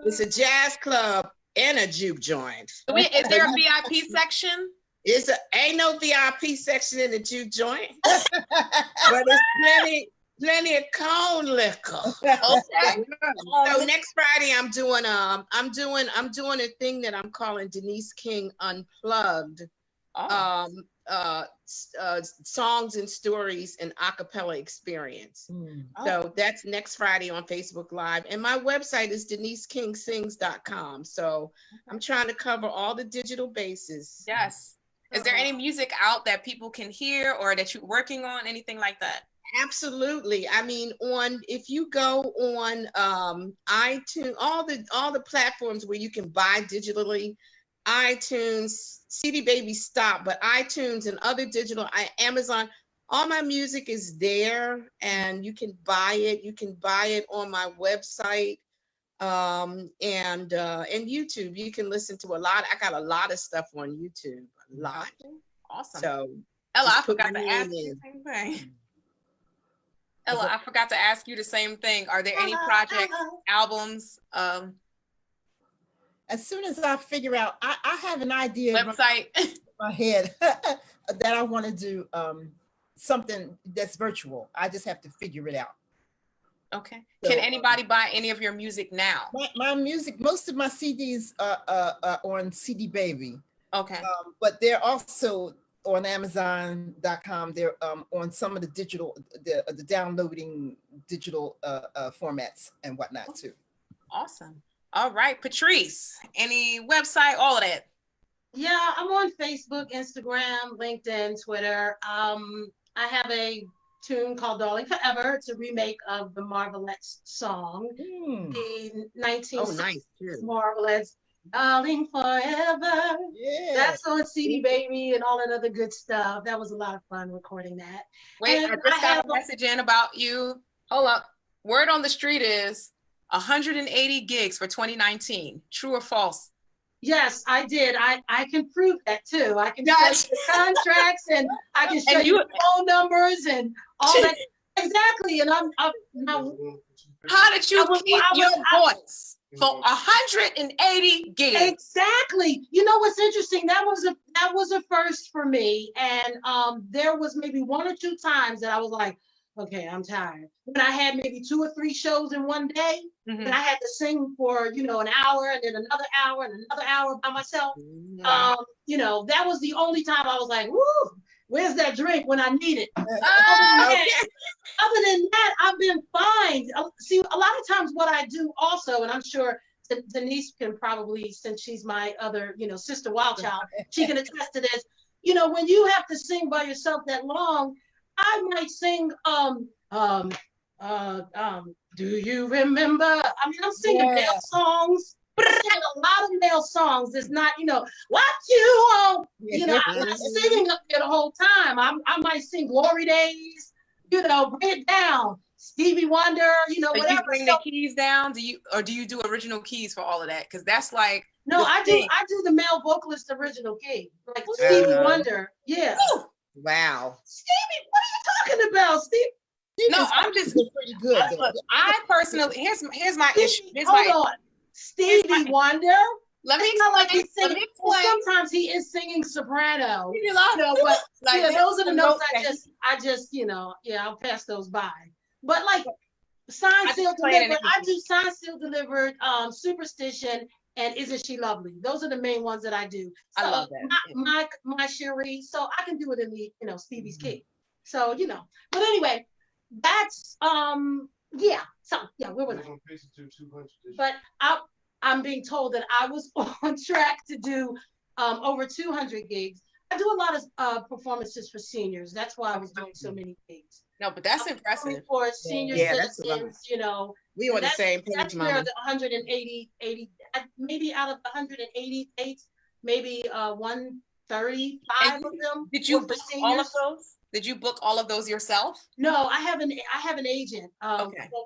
It's a jazz club and a juke joint. Is there a VIP section? Ain't no VIP section in the juke joint, but it's plenty of cone liquor. Okay. So next Friday, I'm doing a thing that I'm calling Denise King Unplugged. Songs and stories and acapella experience. So that's next Friday on Facebook Live. And my website is DeniseKingSings.com. So I'm trying to cover all the digital bases. Yes. Is there any music out that people can hear or that you're working on, anything like that? Absolutely. I mean, if you go on iTunes, all the platforms where you can buy digitally, iTunes, CD Baby stopped, but iTunes and other digital, Amazon, all my music is there, and you can buy it. You can buy it on my website, and YouTube. You can listen to a lot. I got a lot of stuff on YouTube. A lot. Awesome. So, Ella, I forgot to ask you the same thing. Ella, I forgot to ask you the same thing. Are there any projects, albums, as soon as I figure out, I have an idea website in my head that I want to do something that's virtual. I just have to figure it out. Okay. So, can anybody buy any of your music now? My music, most of my CDs are on CD Baby. Okay. But they're also on Amazon.com. They're on some of the digital, the downloading digital formats and whatnot too. Awesome. All right, Patrice, any website, all of that? Yeah, I'm on Facebook, Instagram, LinkedIn, Twitter. I have a tune called Darling Forever. It's a remake of the Marvelettes song. The 1960s Marvelettes, Darling Forever. Yeah. That's on CD Baby and all that other good stuff. That was a lot of fun recording that. Wait, I just got a message in about you. Hold up. Word on the street is 180 gigs for 2019. True or false? Yes, I did. I can prove that too. I can show you the contracts, and I can show you phone numbers and all that. Exactly. And I'm how did you keep your voice for 180 gigs? Exactly. You know what's interesting? That was a first for me. And there was maybe 1 or 2 times that I was like, okay, I'm tired. When I had maybe 2 or 3 shows in one day, and I had to sing for, an hour and then another hour and another hour by myself. That was the only time I was like, woo, where's that drink when I need it? Other than that, I've been fine. See, a lot of times what I do also, and I'm sure Denise can probably, since she's my other, sister wild child, she can attest to this. When you have to sing by yourself that long, I might sing, do you remember? I mean, I'm singing male songs, but I'm singing a lot of male songs. It's not, what you want. I'm not singing up there the whole time. I might sing Glory Days, bring it down. Stevie Wonder, whatever. You bring the keys down? Do you do original keys for all of that? Because that's like no, I do the male vocalist original key, like Stevie Wonder. Yeah. Ooh. Wow. Stevie, what are you talking about, Steve? No, I'm just pretty good. I personally, here's my issue. Hold on. Stevie Wonder. Let me explain. Sometimes he is singing soprano. But those are the notes I just, I'll pass those by. But like Signed, Sealed, Delivered, I do Signed, Sealed, Delivered, Superstition, and Isn't She Lovely? Those are the main ones that I do. So I love that. My Cherie, so I can do it in the, Stevie's key. So, but anyway, that's, where was I? But I'm being told that I was on track to do over 200 gigs. I do a lot of performances for seniors. That's why I was doing so many gigs. No, but that's impressive. For senior citizens, we on the same page, that's Mama. Where the 180, maybe out of the 180 dates, maybe 135 of them. Did you book all of those? Did you book all of those yourself? No, I have an agent.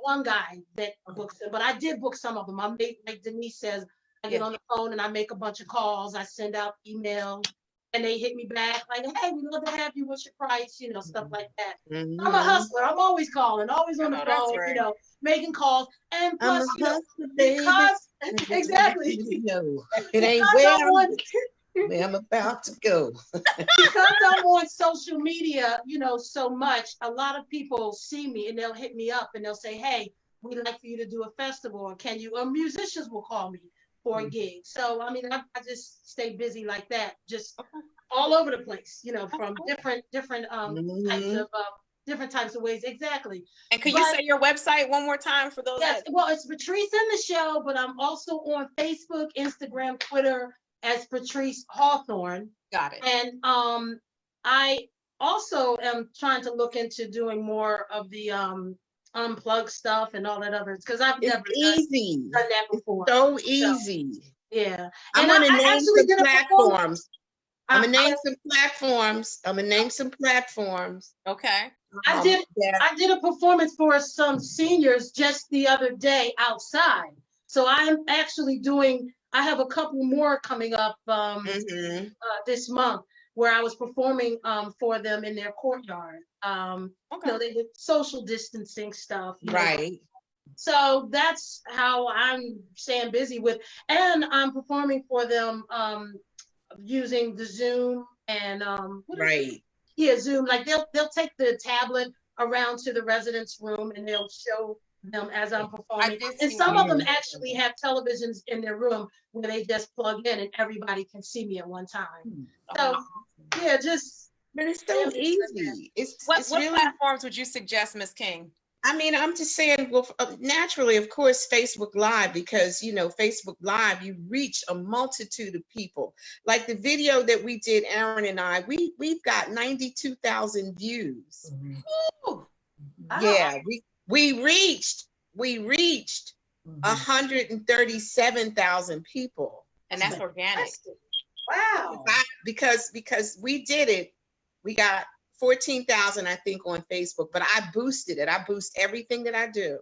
One guy that books them, but I did book some of them. Like Denise says, I get on the phone and I make a bunch of calls. I send out emails. And they hit me back like, hey, we'd love to have you. What's your price? Stuff like that. I'm a hustler. I'm always calling, always on the phone, right. Making calls. And plus, because exactly. It ain't where I'm about to go. Because I'm on social media, so much, a lot of people see me and they'll hit me up and they'll say, hey, we'd like for you to do a festival, or musicians will call me for a gig. So I mean, I just stay busy like that, just all over the place, from different types of ways. Exactly. And could you say your website one more time for those? Yes. Well, it's Patrice in the Show, but I'm also on Facebook, Instagram, Twitter as Patrice Hawthorne. Got it. And I also am trying to look into doing more of the unplug stuff and all that others, because I've never done that before. So easy. Yeah. I'm gonna name some platforms. I'm gonna name some platforms. Okay. I did a performance for some seniors just the other day outside. So I'm actually I have a couple more coming up this month, where I was performing for them in their courtyard. They did social distancing stuff. Right. So that's how I'm staying busy with, and I'm performing for them using the Zoom and Zoom. Like they'll take the tablet around to the residents' room and they'll show them as I'm performing. And some of them actually have televisions in their room where they just plug in and everybody can see me at one time. So but it's so easy. What platforms would you suggest, Ms. King? I mean, I'm just saying, well, naturally, of course, Facebook Live, because, Facebook Live, you reach a multitude of people. Like the video that we did, Aaron and I, we've got 92,000 views. Ooh. Yeah, we reached 137,000 people. And that's organic. Wow. Because we did it, we got 14,000, I think, on Facebook, but I boosted it. I boost everything that I do.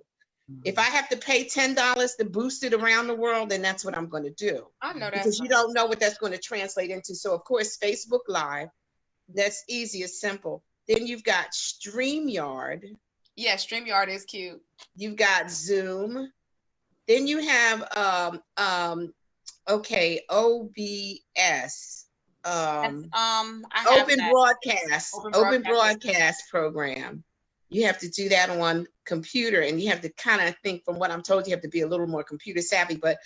If I have to pay $10 to boost it around the world, then that's what I'm going to do. I know that. Because you don't know what that's going to translate into. So of course, Facebook Live, that's easy, it's simple. Then you've got StreamYard. Yeah, StreamYard is cute. You've got Zoom. Then you have okay, OBS. Open broadcast program. You have to do that on computer, and you have to kind of think, from what I'm told, you have to be a little more computer savvy. But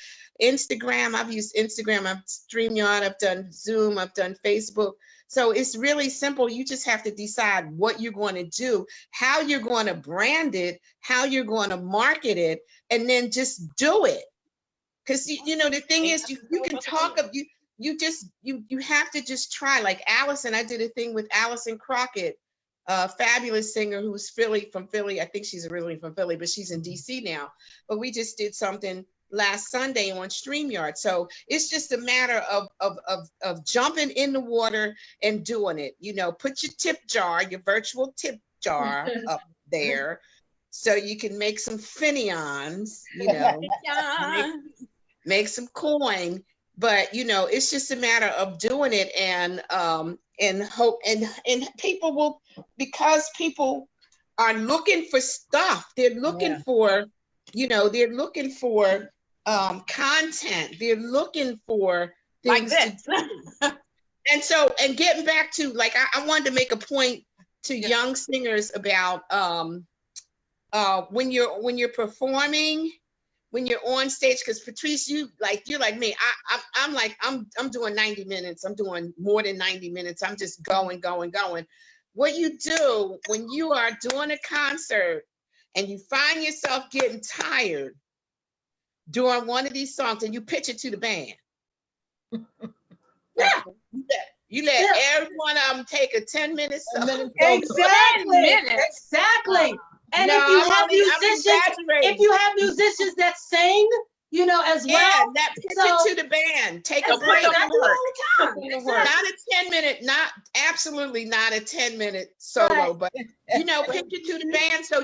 Instagram, I've used Instagram, I've StreamYard, I've done Zoom, I've done Facebook. So it's really simple. You just have to decide what you're going to do, how you're going to brand it, how you're going to market it, and then just do it. Because you know, the thing is, you can talk of you have to just try. Like Allison, I did a thing with Allison Crockett, a fabulous singer who's from Philly. I think she's originally from Philly, but she's in DC now. But we just did something last Sunday on StreamYard. So it's just a matter of jumping in the water and doing it. You know, put your tip jar, your virtual tip jar up there, so you can make some finions, you know, make some coin. But you know, it's just a matter of doing it, and hope, and people will, because people are looking for stuff. They're looking for, you know, they're looking for content. They're looking for things like this. And getting back to, like, I wanted to make a point to young singers about when you're performing, when you're on stage, because Patrice, you're like me. I'm doing 90 minutes. I'm doing more than 90 minutes. I'm just going. What you do when you are doing a concert and you find yourself getting tired during one of these songs, and you pitch it to the band. You let every one of them take a 10-minute song. Exactly. And if you have musicians that sing, you know, as well. That pitch it to the band. Take a break. Not a 10-minute, absolutely not a 10-minute solo, but you know, pitch it to the band so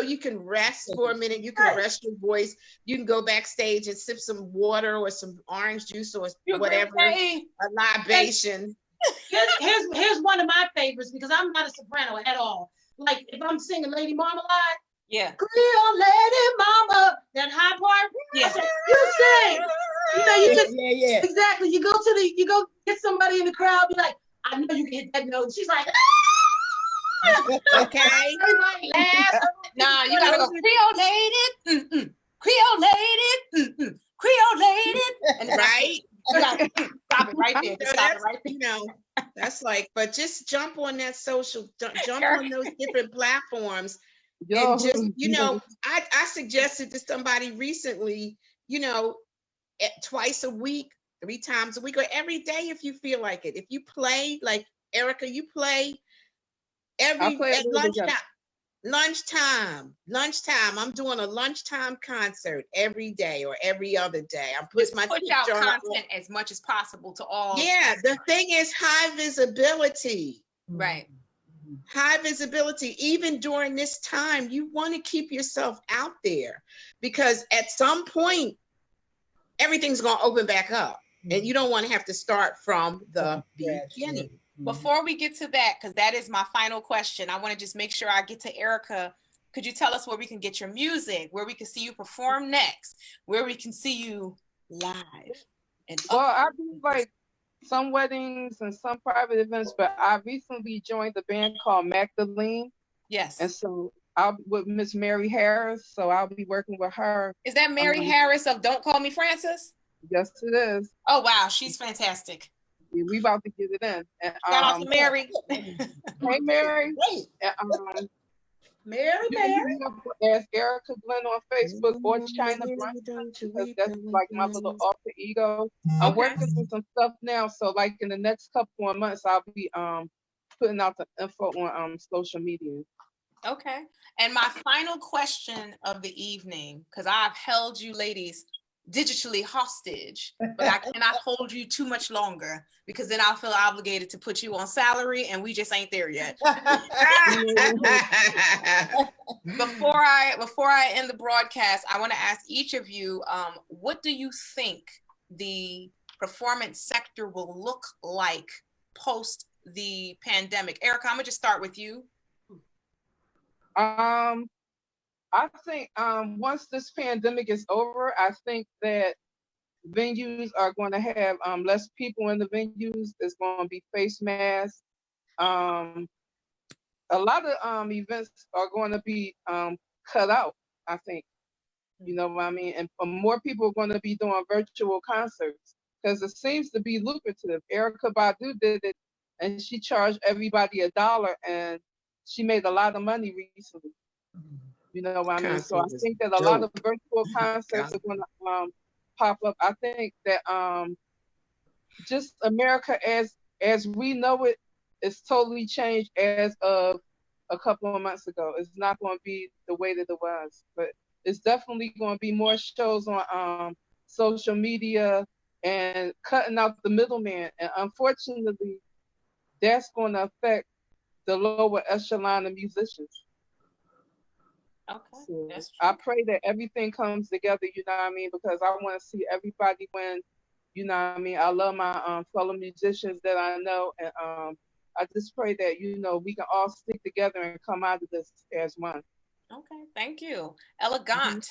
you can rest for a minute. You can rest your voice. You can go backstage and sip some water or some orange juice or whatever, a libation. Here's one of my favorites, because I'm not a soprano at all. Like if I'm singing Lady Marmalade, Creole Lady Mama, that high part, you sing. You know, you just exactly. You go get somebody in the crowd, be like, I know you can hit that note. She's like, okay. Nah, you gotta go Creole Lady, Creole Lady, Creole Lady, and right. You gotta stop it right there. Stop it right there. You know, that's like, but just jump on that jump on those different platforms. And just, you know, I suggested to somebody recently, you know, twice a week, 3 times a week, or every day if you feel like it. If you play, like Ericka, you play at lunchtime. I'm doing a lunchtime concert every day or every other day. I'm putting my push out content as much as possible to all. Yeah, the thing is high visibility. Right. High visibility. Even during this time, you want to keep yourself out there, because at some point everything's going to open back up, and you don't want to have to start from the beginning. Before we get to that, because that is my final question, I want to just make sure I get to Ericka. Could you tell us where we can get your music, where we can see you perform next, where we can see you live? I do like some weddings and some private events, but I recently joined the band called Magdalene. Yes. And so I'll be with Miss Mary Harris, so I'll be working with her. Is that Mary Harris of Don't Call Me Francis? Yes, it is. Oh, wow. She's fantastic. Yeah, we about to get it in. And, shout out to Mary. Hey, Mary. And, Mary. There's Ericka Glenn on Facebook or China Brunch, because that's like my little alter ego. I'm working through some stuff now, so like in the next couple of months, I'll be putting out the info on social media. Okay. And my final question of the evening, because I've held you ladies digitally hostage, but I cannot hold you too much longer because then I'll feel obligated to put you on salary, and we just ain't there yet. Before I end the broadcast, I want to ask each of you, what do you think the performance sector will look like post the pandemic? Ericka, I'm gonna just start with you. I think once this pandemic is over, I think that venues are going to have less people in the venues. There's going to be face masks. A lot of events are going to be cut out, I think. You know what I mean? And more people are going to be doing virtual concerts because it seems to be lucrative. Ericka Badu did it, and she charged everybody $1, and she made a lot of money recently. You know what I mean? So I think that a lot of virtual concerts are going to pop up. I think that just America as we know it is totally changed as of a couple of months ago. It's not going to be the way that it was, but it's definitely going to be more shows on social media and cutting out the middleman. And unfortunately, that's going to affect the lower echelon of musicians. Okay. So I pray that everything comes together, you know what I mean? Because I want to see everybody win, you know what I mean? I love my fellow musicians that I know, and I just pray that, you know, we can all stick together and come out of this as one. Okay, thank you. Ella Gahnt,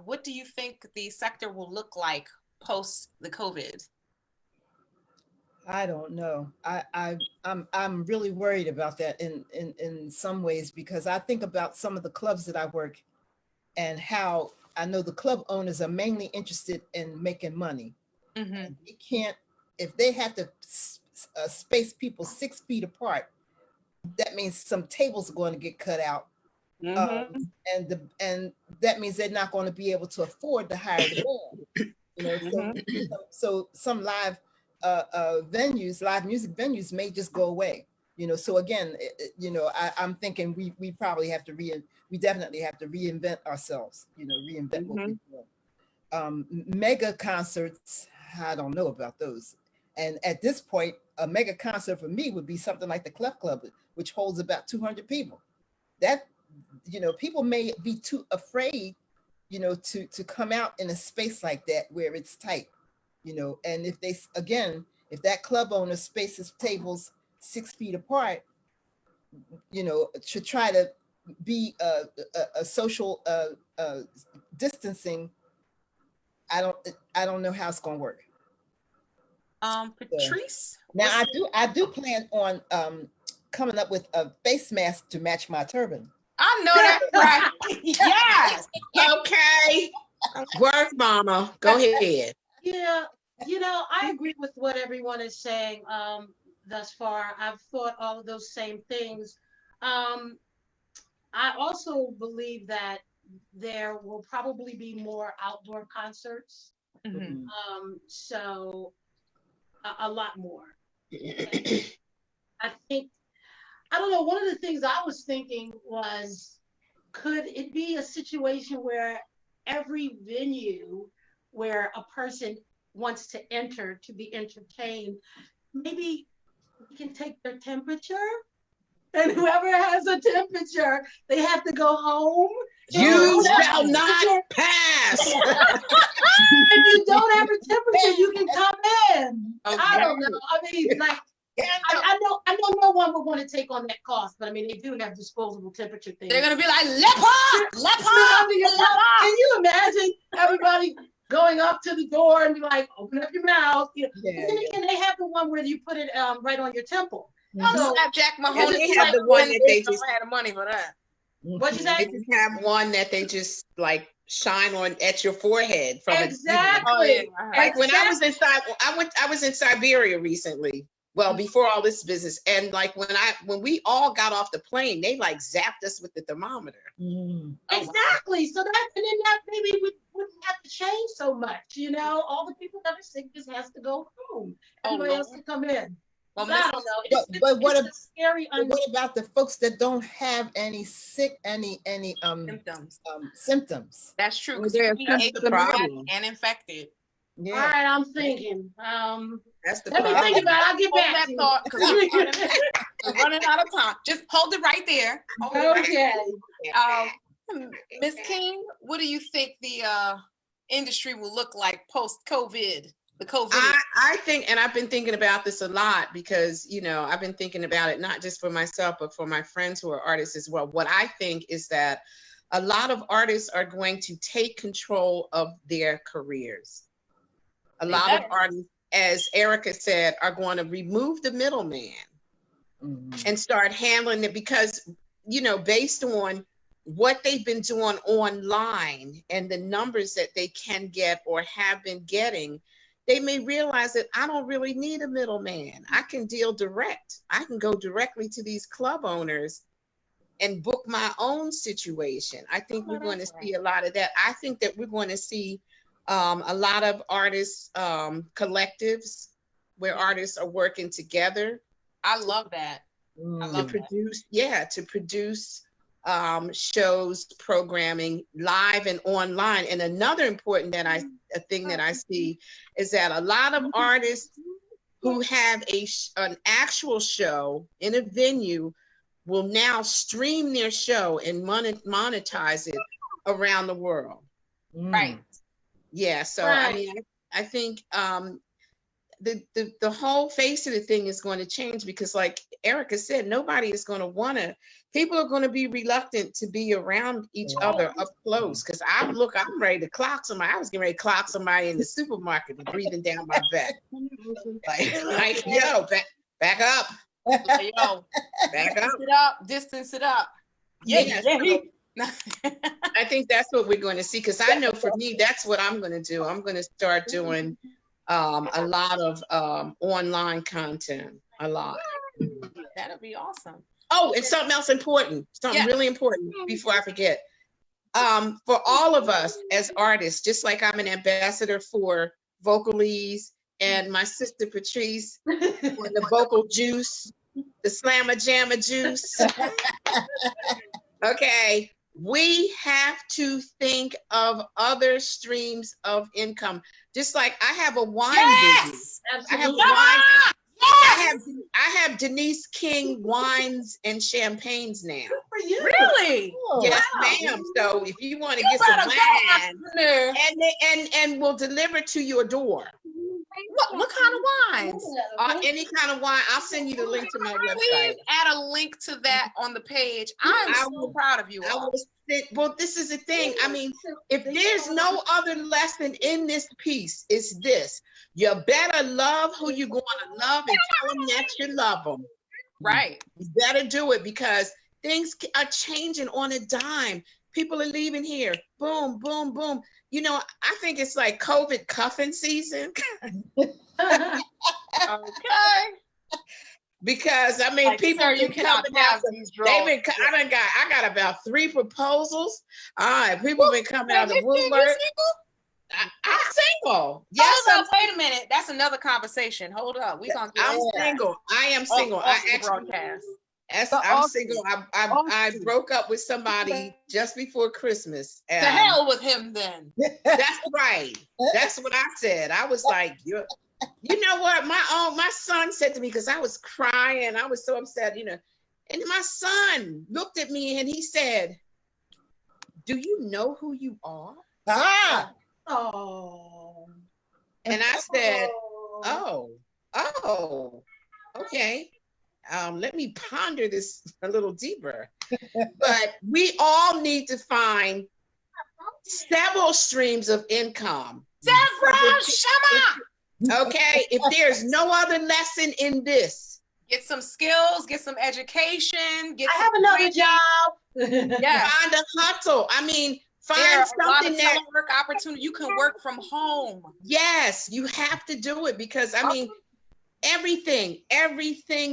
what do you think the sector will look like post the COVID? I don't know. I'm really worried about that in some ways, because I think about some of the clubs that I work and how I know the club owners are mainly interested in making money. Mm-hmm. You can't, if they have to space people 6 feet apart, that means some tables are going to get cut out. Mm-hmm. And that means they're not going to be able to afford to hire the band. You know, mm-hmm. so some live venues, live music venues may just go away, you know. So again, you know, I'm thinking we probably have to we definitely have to reinvent ourselves, you know, reinvent what we do. Mega concerts, I don't know about those. And at this point, a mega concert for me would be something like the Clef Club, which holds about 200 people. That, you know, people may be too afraid, you know, to come out in a space like that where it's tight. You know, and if that club owner spaces tables 6 feet apart, you know, to try to be a social distancing, I don't know how it's going to work. Patrice? Now I do plan on coming up with a face mask to match my turban. I know that's right. Yes. Okay. Work, mama. Go ahead. Yeah, you know, I agree with what everyone is saying thus far. I've thought all of those same things. I also believe that there will probably be more outdoor concerts. Mm-hmm. So a lot more. I think, I don't know, one of the things I was thinking was, could it be a situation where every venue where a person wants to enter to be entertained, maybe we can take their temperature, and whoever has a temperature, they have to go home. You shall not pass. If you don't have a temperature, you can come in. Okay. I don't know. I mean, like, I know no one would want to take on that cost, but I mean, they do have disposable temperature things. They're gonna be like, leper. Can you imagine everybody going up to the door and be like, open up your mouth? You know? Yeah, and then again, they have the one where you put it right on your temple. So, Jack Mahoney have the one that they just had the money for that. What you say? They just have one that they just like shine on at your forehead from exactly. Like when I was inside, I was in Siberia recently. Well, before all this business, and like when we all got off the plane, they like zapped us with the thermometer. Exactly. So that, and then that maybe we wouldn't have to change so much, you know. All the people that are sick just has to go home. Everybody else can come in. Well, I don't know. But what It's a scary what about the folks that don't have any symptoms? That's true. Well, Because they're you can be That's the problem. and infected. All Yeah. right, I'm thinking. That's the Let me problem. think about it. I'll get Hold back that to you. thought, because we're running out of time. Just hold it right there. Hold it right Okay. Ms. King, what do you think the industry will look like post-COVID? The COVID. I think, and I've been thinking about this a lot because, you know, I've been thinking about it not just for myself, but for my friends who are artists as well. What I think is that a lot of artists are going to take control of their careers. A lot of artists, as Ericka said, are going to remove the middleman and start handling it because, you know, based on what they've been doing online and the numbers that they can get or have been getting, they may realize that I don't really need a middleman. I can deal direct. I can go directly to these club owners and book my own situation. I think we're going to see a lot of that. I think that we're going to see a lot of artists, collectives where artists are working together. I love that. I love to produce shows, programming, live and online. And another important thing that I see is that a lot of artists who have an actual show in a venue will now stream their show and monetize it around the world. Right. Yeah. So I mean, I think the whole face of the thing is going to change because, like Ericka said, nobody is going to want to. People are going to be reluctant to be around each other up close. Because I'm ready to clock somebody. I was getting ready to clock somebody in the supermarket and breathing down my back. Like yo, back up. Yo, back up. It up, distance it up. Yeah. I think that's what we're going to see. Because I know for me, that's what I'm going to do. I'm going to start doing a lot of online content. A lot. That'll be awesome. Oh, and something else important, really important before I forget. For all of us as artists, just like I'm an ambassador for Vocalists and my sister Patrice for the vocal juice, the slammer jammer juice. Okay, we have to think of other streams of income. Just like I have a wine business. Absolutely. I have Denise King wines and champagnes now. Good for you. Really? Yes, ma'am. So if you want to get some wine, and we'll deliver to your door. What kind of wines? Any kind of wine. I'll send you the link to my website. Please add a link to that on the page. I'm so proud of you all. Well, this is the thing. I mean, if there's no other lesson in this piece, it's this. You better love who you're going to love and tell them that you love them. Right. You better do it because things are changing on a dime. People are leaving here. Boom, boom, boom. You know, I think it's like COVID cuffing season. Okay. Because I mean, like, people you cannot have these they've been. I got about 3 proposals. All right, people been coming out of the woodwork. I'm single. Yes, hold up, wait a minute. That's another conversation. Hold up, we gonna get. I'm single. I am single. I actually broadcast. I'm single. I broke up with somebody just before Christmas. To hell with him then. That's right. That's what I said. I was like, you know what? My son said to me, because I was crying. I was so upset, you know. And my son looked at me and he said, "Do you know who you are?" Oh. And I said, oh, okay. Let me ponder this a little deeper. But we all need to find several streams of income. Okay, if there's no other lesson in this. Get some skills, get some education. I have another job. Yeah. Find a hustle. I mean, find something that work opportunity. You can work from home. Yes, you have to do it because I mean, everything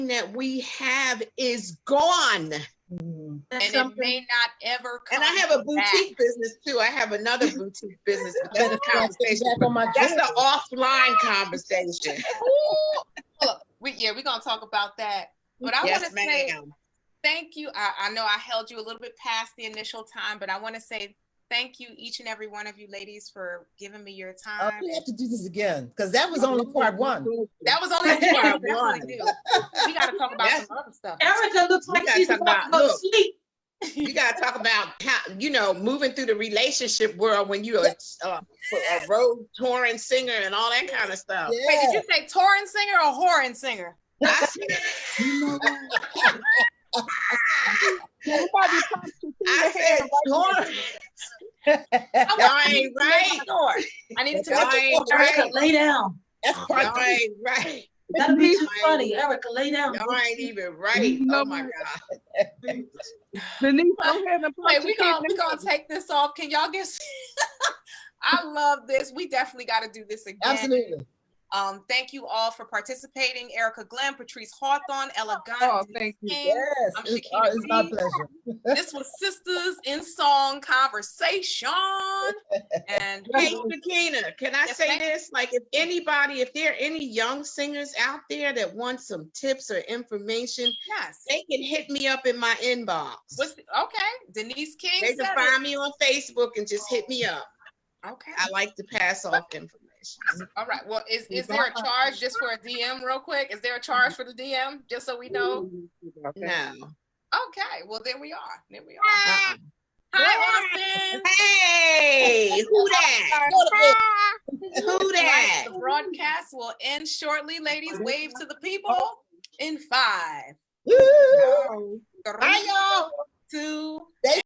that we have is gone. And it may not ever come. And I have a boutique business too. I have another boutique business. But that's a conversation. That's the offline conversation. We're gonna talk about that. But I want to say thank you. I know I held you a little bit past the initial time, but I want to say thank you, each and every one of you ladies, for giving me your time. We have to do this again because that was only part one. That was only part one. We got to talk about some other stuff. Ericka looks like she's about to go to sleep. You got to talk about how, moving through the relationship world when you're a road touring singer and all that kind of stuff. Yeah. Wait, did you say touring singer or whoring singer? I said touring. Y'all ain't right. I need to Ericka, lay down. That's part Y'all ain't right. That'll be too funny. Ericka, lay down. Y'all ain't even right. Oh my God. Denise, go ahead and play. We're gonna take this off. Can y'all get I love this. We definitely got to do this again. Absolutely. Thank you all for participating. Ericka Glenn, Patrice Hawthorne, Gahnt, thank you. King. Yes, I'm it's Shekhinah my B. pleasure. This was Sistahs in Song Conversation. And hey, Shekhinah, can I say this? Like, if there are any young singers out there that want some tips or information, yes, they can hit me up in my inbox. Okay, Denise King. They can find me on Facebook and just hit me up. Okay. I like to pass off information. All right. Well, is there a charge just for a DM real quick? Is there a charge for the DM just so we know? No. Okay. Well, there we are. Hi, Austin. Hey, who that? Who that? The broadcast will end shortly. Ladies, wave to the people in 5, 4, 3, 2.